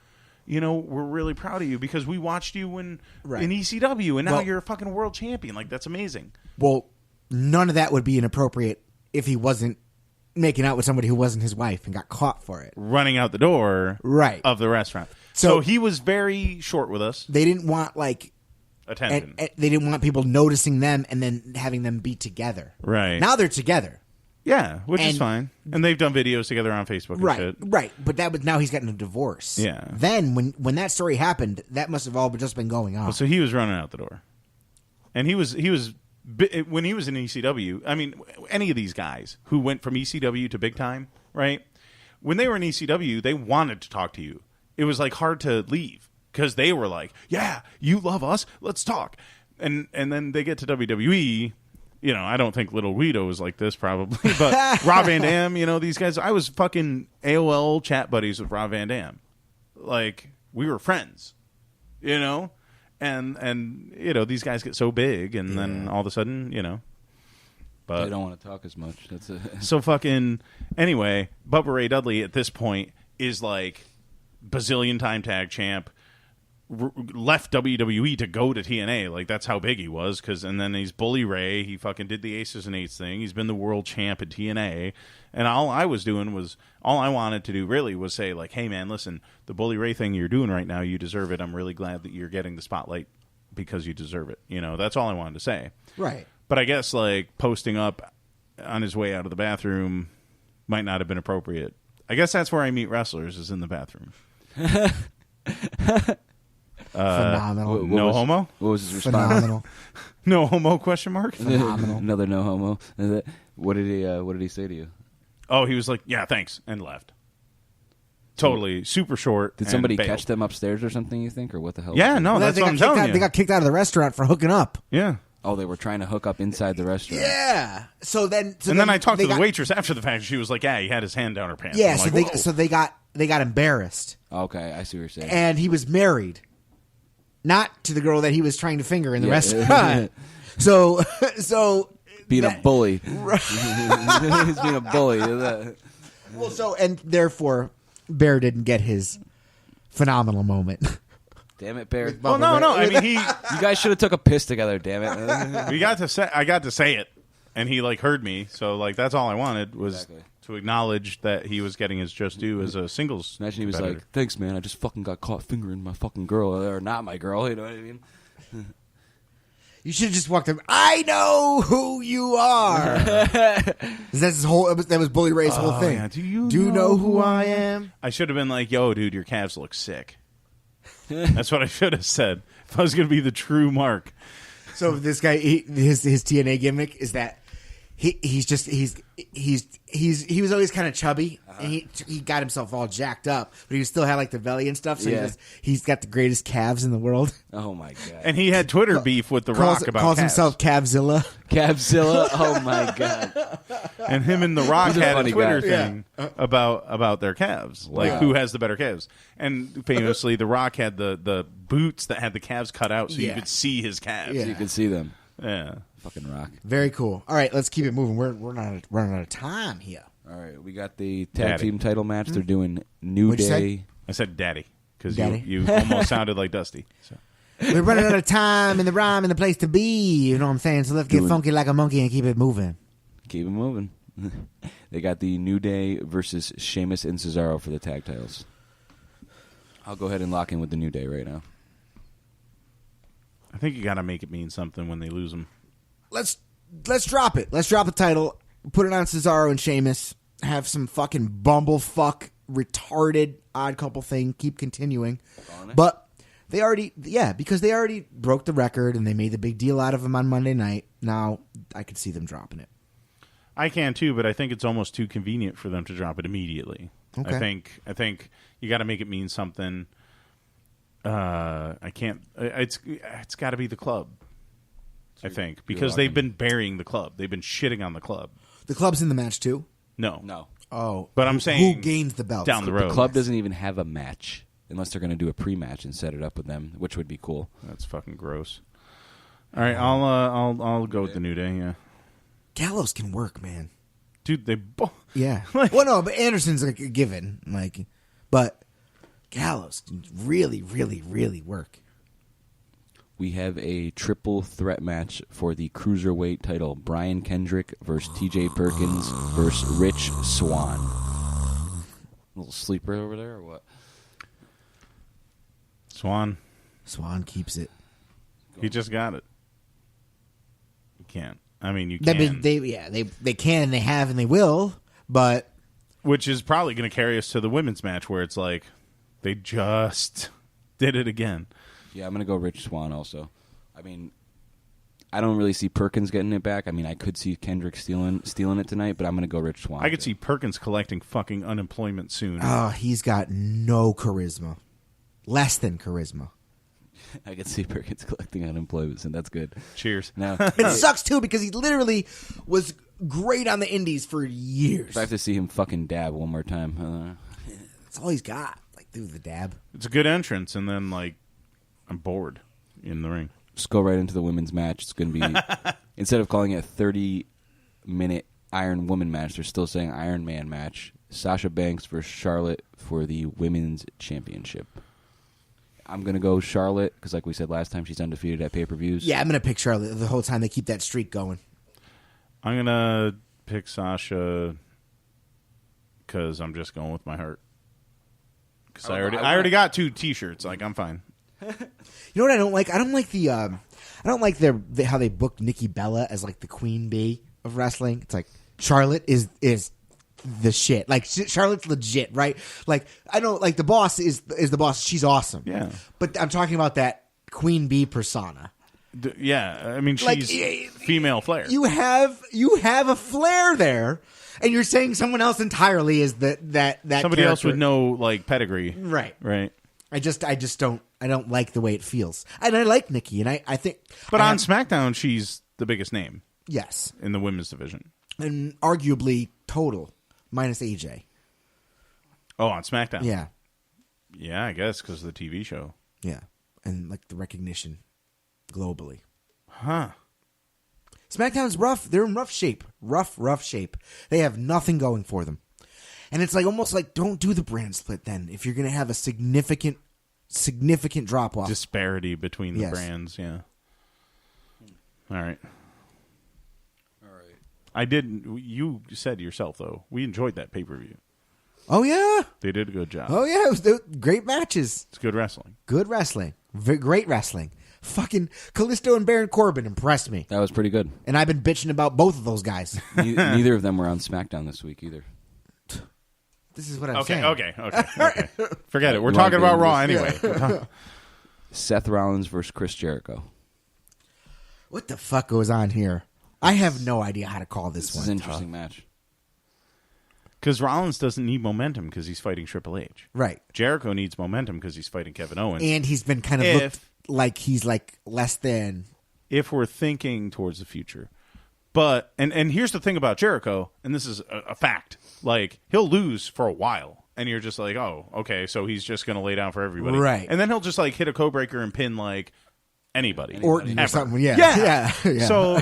you know, we're really proud of you because we watched you in ECW, and now you're a fucking world champion. Like, that's amazing. Well, none of that would be inappropriate if he wasn't making out with somebody who wasn't his wife and got caught for it. Running out the door of the restaurant. So he was very short with us. They didn't want, like... attention. And they didn't want people noticing them and then having them be together. Right. Now they're together. Yeah, which is fine. And they've done videos together on Facebook and shit. Right. But that was now he's gotten a divorce. Yeah. Then when that story happened, that must have all just been going on. So he was running out the door. And he was when he was in ECW, I mean, any of these guys who went from ECW to big time, right? When they were in ECW, they wanted to talk to you. It was like hard to leave because they were like, yeah, you love us, let's talk. And then they get to WWE, you know, I don't think Little Guido was like this probably, but Rob Van Dam, you know, these guys, I was fucking AOL chat buddies with Rob Van Dam. Like, we were friends, you know? And you know, these guys get so big, and then all of a sudden, you know, but they don't want to talk as much. That's it. So fucking anyway, Bubba Ray Dudley at this point is like bazillion time tag champ. Left WWE to go to TNA, like that's how big he was. And then he's Bully Ray. He fucking did the Aces and Eights thing. He's been the world champ at TNA. And all I wanted to do really was say like, hey man, listen, the Bully Ray thing you're doing right now, you deserve it. I'm really glad that you're getting the spotlight because you deserve it. You know, that's all I wanted to say. Right. But I guess like posting up on his way out of the bathroom might not have been appropriate. I guess that's where I meet wrestlers, is in the bathroom. Phenomenal. No homo? What was his response? Phenomenal. No homo question mark? Phenomenal. Another no homo. What did he say to you? Oh, he was like, yeah, thanks, and left. Totally, super short. Did somebody catch them upstairs or something, you think? Or what the hell? Yeah, no, that's what I'm telling you. They got kicked out of the restaurant for hooking up. Yeah. Oh, they were trying to hook up inside the restaurant. Yeah. So then I talked to the waitress after the fact. She was like, yeah, he had his hand down her pants. Yeah, so they got embarrassed. Okay, I see what you're saying. And he was married. Not to the girl that he was trying to finger in the restaurant. So being a bully. He's being a bully. Well, and therefore Bear didn't get his phenomenal moment. Damn it, Bear. Well, no. I mean, you guys should have took a piss together. Damn it. I got to say it, and he like heard me. So like that's all I wanted was to acknowledge that he was getting his just due as a singles. Imagine he was like, "Thanks, man. I just fucking got caught fingering my fucking girl, or not my girl." You know what I mean? You should have just walked up. I know who you are. That was Bully Ray's whole thing. Yeah. Do you know who I am? I should have been like, "Yo, dude, your calves look sick." That's what I should have said if I was going to be the true Mark. So this guy, his TNA gimmick is that he was always kind of chubby, and he got himself all jacked up, but he still had like the belly and stuff. So he's got the greatest calves in the world. Oh my god! And he had Twitter beef with The Rock about calls calves. himself Cavzilla. Cavzilla. Oh my god! And him and The Rock had a Twitter thing about their calves, like who has the better calves. And famously, The Rock had the boots that had the calves cut out, so you could see his calves. Yeah. So you could see them. Yeah. Fucking Rock. Very cool. All right, let's keep it moving. We're running out of time here. All right, we got the tag team title match. They're doing New What'd you Day. say? I said daddy because you almost sounded like Dusty. So. We're running out of time and the rhyme and the place to be. You know what I'm saying? So let's get funky like a monkey and keep it moving. Keep it moving. They got the New Day versus Sheamus and Cesaro for the tag titles. I'll go ahead and lock in with the New Day right now. I think you got to make it mean something when they lose them. Let's drop it. Let's drop the title. Put it on Cesaro and Sheamus. Have some fucking bumblefuck, retarded, odd couple thing. Keep continuing. But they already, because they already broke the record and they made the big deal out of them on Monday night. Now I could see them dropping it. I can too, but I think it's almost too convenient for them to drop it immediately. Okay. I think you got to make it mean something. I can't. It's got to be the club. I think because they've been burying the club. They've been shitting on the club. The club's in the match too? No. Oh, but I'm saying who gains the belt down the road? The club doesn't even have a match unless they're going to do a pre-match and set it up with them, which would be cool. That's fucking gross. All right, I'll go with the New Day. Yeah, Gallows can work, man. Dude, they both. Yeah. Well, no, but Anderson's like a given. But Gallows can really, really, really work. We have a triple threat match for the Cruiserweight title. Brian Kendrick versus TJ Perkins versus Rich Swann. A little sleeper over there or what? Swan keeps it. He just got it. You can't. I mean, you can. They can and they have and they will, but... Which is probably going to carry us to the women's match where it's like they just did it again. Yeah, I'm going to go Rich Swann also. I mean, I don't really see Perkins getting it back. I mean, I could see Kendrick stealing it tonight, but I'm going to go Rich Swann. I could see Perkins collecting fucking unemployment soon. Oh, he's got no charisma. Less than charisma. I could see Perkins collecting unemployment, and that's good. Cheers. Now, it sucks, too, because he literally was great on the indies for years. I have to see him fucking dab one more time. That's all he's got. Do the dab. It's a good entrance, and then, I'm bored in the ring. Just go right into the women's match. It's going to be, instead of calling it a 30-minute Iron Woman match, they're still saying Iron Man match. Sasha Banks versus Charlotte for the Women's Championship. I'm going to go Charlotte, because like we said last time, she's undefeated at pay-per-views. Yeah, I'm going to pick Charlotte the whole time they keep that streak going. I'm going to pick Sasha because I'm just going with my heart. Because I already got 2 T-shirts. I'm fine. You know what I don't like? I don't like how they booked Nikki Bella as the queen bee of wrestling. It's like Charlotte is the shit. Charlotte's legit, right? I know the boss is the boss. She's awesome. Yeah. But I'm talking about that queen bee persona. Yeah, I mean she's female flair. You have a flair there. And you're saying someone else entirely is that somebody character. Else with no pedigree, right? I don't like the way it feels, and I like Nikki, and I think. But on SmackDown, she's the biggest name, yes, in the women's division, and arguably total minus AJ. Oh, on SmackDown, yeah, I guess because of the TV show, yeah, and the recognition globally, huh. SmackDown's rough. They're in rough shape. Rough shape. They have nothing going for them. And it's almost don't do the brand split then if you're going to have a significant drop-off. Disparity between the brands, yeah. All right. I did. You said yourself, though. We enjoyed that pay-per-view. Oh, yeah. They did a good job. Oh, yeah. It was great matches. It's good wrestling. Good wrestling. Great wrestling. Fucking Kalisto and Baron Corbin impressed me. That was pretty good. And I've been bitching about both of those guys. Neither of them were on SmackDown this week either. This is what I'm saying. Okay. Forget it. We're talking about Raw anyway. Seth Rollins versus Chris Jericho. What the fuck goes on here? I have no idea how to call this one. This is an interesting match. Because Rollins doesn't need momentum because he's fighting Triple H. Right. Jericho needs momentum because he's fighting Kevin Owens. And he's been kind of looked like he's less than. If we're thinking towards the future. But, and here's the thing about Jericho, and this is a fact. He'll lose for a while. And you're just oh, okay, so he's just going to lay down for everybody. Right. And then he'll just hit a code-breaker and pin anybody. Orton or something. Yeah. So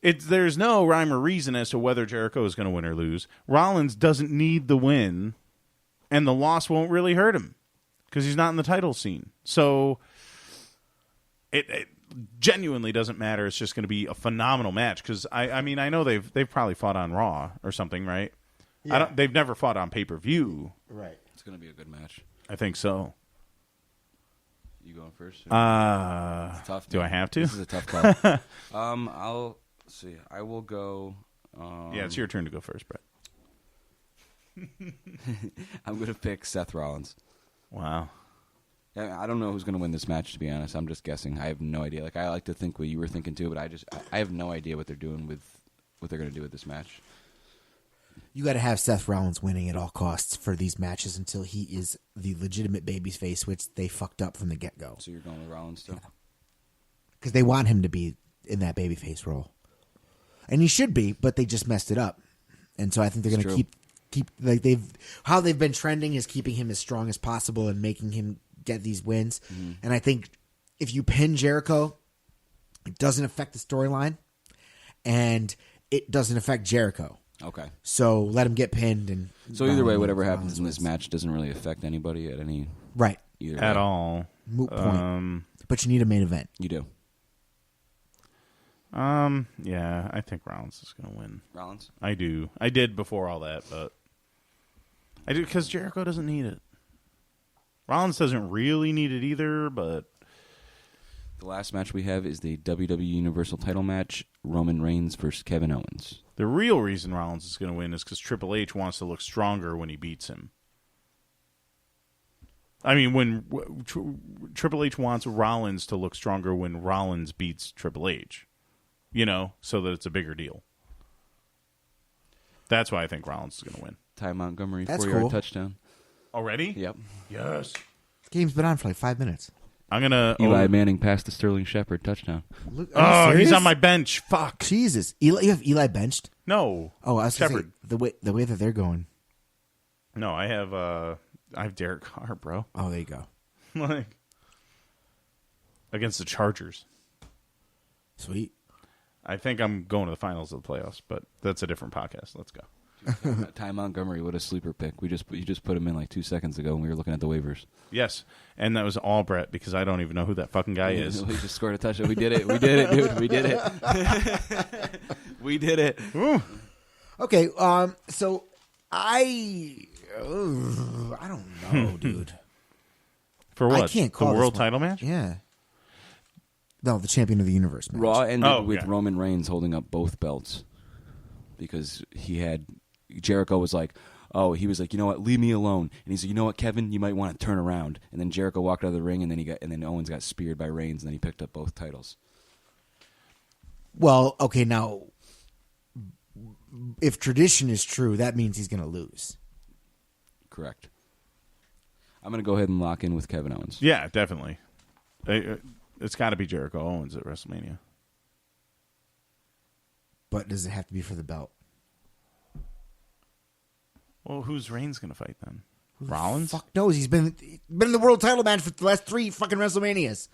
there's no rhyme or reason as to whether Jericho is going to win or lose. Rollins doesn't need the win, and the loss won't really hurt him because he's not in the title scene. So it genuinely doesn't matter. It's just going to be a phenomenal match because I mean I know they've probably fought on Raw or something, right? Yeah. They've never fought on pay-per-view. Right. It's going to be a good match. I think so. You going first? It's tough. Do I have to? This is a tough call. I'll see. I will go. Yeah, it's your turn to go first, Brett. I'm going to pick Seth Rollins. Wow. I don't know who's going to win this match, to be honest. I'm just guessing. I have no idea. Like, I like to think what you were thinking too, but I have no idea what they're doing with what they're going to do with this match. You got to have Seth Rollins winning at all costs for these matches until he is the legitimate babyface, which they fucked up from the get-go. So you're going with Rollins too? Because they want him to be in that babyface role. And he should be, but they just messed it up. And so I think they're going to keep like how they've been trending is keeping him as strong as possible and making him get these wins. Mm-hmm. And I think if you pin Jericho, it doesn't affect the storyline and it doesn't affect Jericho. Okay. So let him get pinned. And so either way, whatever happens in this match doesn't really affect anybody at any... Right. At all. Moot point. But you need a main event. You do. Yeah, I think Rollins is going to win. Rollins? I do. I did before all that, but I do because Jericho doesn't need it. Rollins doesn't really need it either, but... The last match we have is the WWE Universal title match, Roman Reigns versus Kevin Owens. The real reason Rollins is going to win is because Triple H wants to look stronger when he beats him. I mean, when Triple H wants Rollins to look stronger when Rollins beats Triple H, you know, so that it's a bigger deal. That's why I think Rollins is going to win. Ty Montgomery, That's 4-yard cool. touchdown. Already? Yep. Yes. The game's been on for like 5 minutes. I'm going to... Eli Manning passed the Sterling Shepard touchdown. Look, he's on my bench. Fuck. Jesus. You have Eli benched? No. Oh, I was Shepard. the way that they're going. No, I have Derek Carr, bro. Oh, there you go. Like against the Chargers. Sweet. I think I'm going to the finals of the playoffs, but that's a different podcast. Let's go. Ty Montgomery, what a sleeper pick. You just put him in like 2 seconds ago when we were looking at the waivers. Yes, and that was all Brett because I don't even know who that fucking guy is. He just scored a touchdown. We did it. We did it, dude. We did it. We did it. Ooh. Okay, so I don't know, dude. For what? I can't call the this world one. title match? Yeah. No, the champion of the universe match. Raw ended with yeah. Roman Reigns holding up both belts because Jericho was like, he was like, you know what, leave me alone. And he's like, you know what, Kevin, you might want to turn around. And then Jericho walked out of the ring, and then Owens got speared by Reigns, and then he picked up both titles. Well, okay, now, if tradition is true, that means he's going to lose. Correct. I'm going to go ahead and lock in with Kevin Owens. Yeah, definitely. It's got to be Jericho Owens at WrestleMania. But does it have to be for the belt? Well, who's Reigns going to fight then? Rollins? Fuck knows. He's been in the world title match for the last 3 fucking WrestleManias.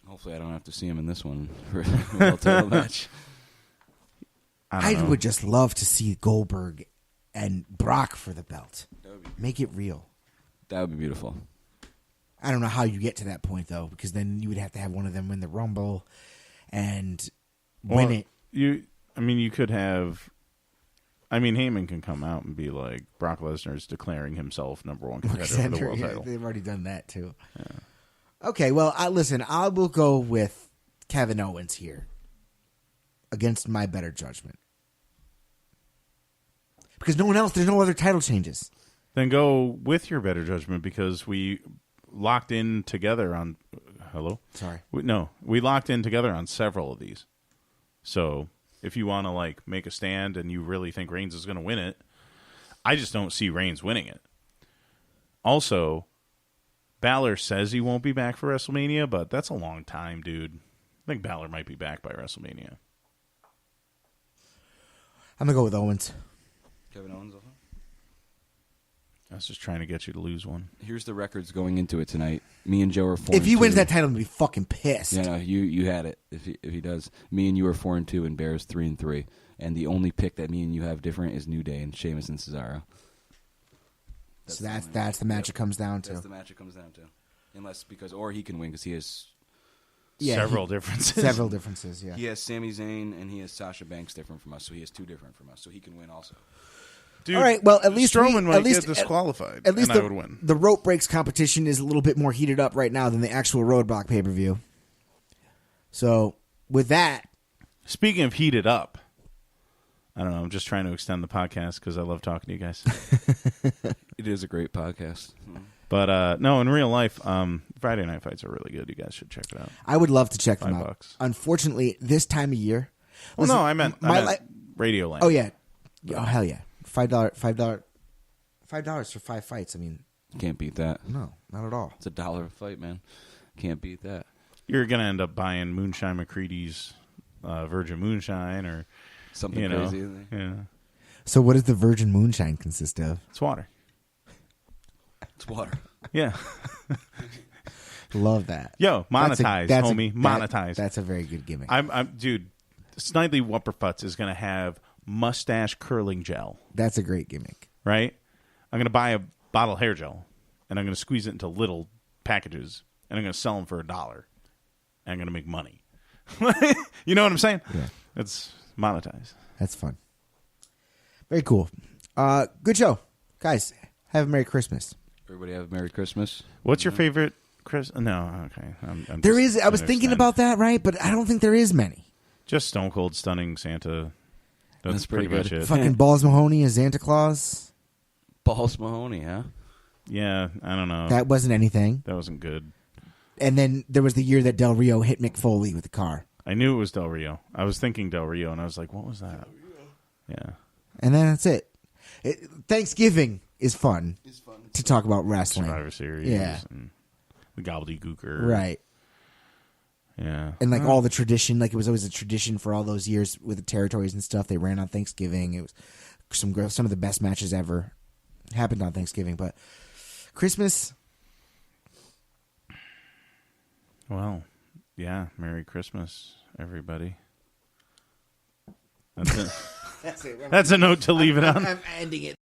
Hopefully I don't have to see him in this one for a world title match. I would just love to see Goldberg and Brock for the belt. Make it real. That would be beautiful. I don't know how you get to that point, though, because then you would have to have one of them win the Rumble and win it. You could have... Heyman can come out and be like, Brock Lesnar's declaring himself number one competitor for the world title. They've already done that, too. Yeah. Okay, well, listen, I will go with Kevin Owens here against my better judgment. Because there's no other title changes. Then go with your better judgment because we locked in together on... Hello? Sorry. We locked in together on several of these. So... if you want to make a stand and you really think Reigns is going to win it, I just don't see Reigns winning it. Also, Balor says he won't be back for WrestleMania, but that's a long time, dude. I think Balor might be back by WrestleMania. I'm going to go with Owens. Kevin Owens also? I was just trying to get you to lose one. Here's the records going into it tonight. Me and Joe are 4-2. If he wins that title, I'm going to be fucking pissed. Yeah, no, you had it. If he does, me and you are 4-2, and Bear's 3-3. And the only pick that me and you have different is New Day and Sheamus and Cesaro. So that's the match it comes down to. That's the match it comes down to. Or he can win because he has several differences. Several differences, yeah. He has Sami Zayn and he has Sasha Banks different from us, so he has 2 different from us, so he can win also. Dude, all right, well, at least Strowman might at least, get disqualified, at least and I would win. The rope breaks competition is a little bit more heated up right now than the actual Roadblock pay-per-view. So, with that... Speaking of heated up, I don't know, I'm just trying to extend the podcast because I love talking to you guys. It is a great podcast. But, no, in real life, Friday Night Fights are really good. You guys should check it out. I would love to check them out. $5. Unfortunately, this time of year... Well, no, I meant Radio Land. Oh, yeah. Oh, hell yeah. $5 for 5 fights. I mean, You can't beat that. no, not at all. It's $1 a fight, man. Can't beat that. You're going to end up buying Moonshine McCready's Virgin Moonshine or Something crazy. Yeah. So, what does the Virgin Moonshine consist of? It's water. It's water. Yeah. Love that. Yo, monetize, homie. Monetize. That's a very good gimmick. Dude, Snidely Wupperfutz is going to have mustache curling gel. That's a great gimmick. Right? I'm going to buy a bottle of hair gel, and I'm going to squeeze it into little packages, and I'm going to sell them for $1, and I'm going to make money. You know what I'm saying? Yeah. It's monetized. That's fun. Very cool. Good show. Guys, have a Merry Christmas. Everybody have a Merry Christmas. What's your favorite Christmas? No, okay. I was thinking about that, right? But I don't think there is many. Just Stone Cold Stunning Santa. That's pretty much good. it. Fucking Balls Mahoney as Santa Claus. Balls Mahoney, huh? Yeah, I don't know. That wasn't anything. That wasn't good. And then there was the year that Del Rio hit Mick Foley with the car. I knew it was Del Rio. I was thinking Del Rio, and I was like, what was that? Yeah. And then that's it. Thanksgiving is fun. To talk about wrestling. Survivor Series. Yeah. And the gobbledygooker. Right. Yeah. And like all the tradition, like it was always a tradition for all those years with the territories and stuff. They ran on Thanksgiving. It was some of the best matches ever happened on Thanksgiving. But Christmas. Well, yeah. Merry Christmas, everybody. That's it. That's it. That's a note to leave it on. I'm ending it.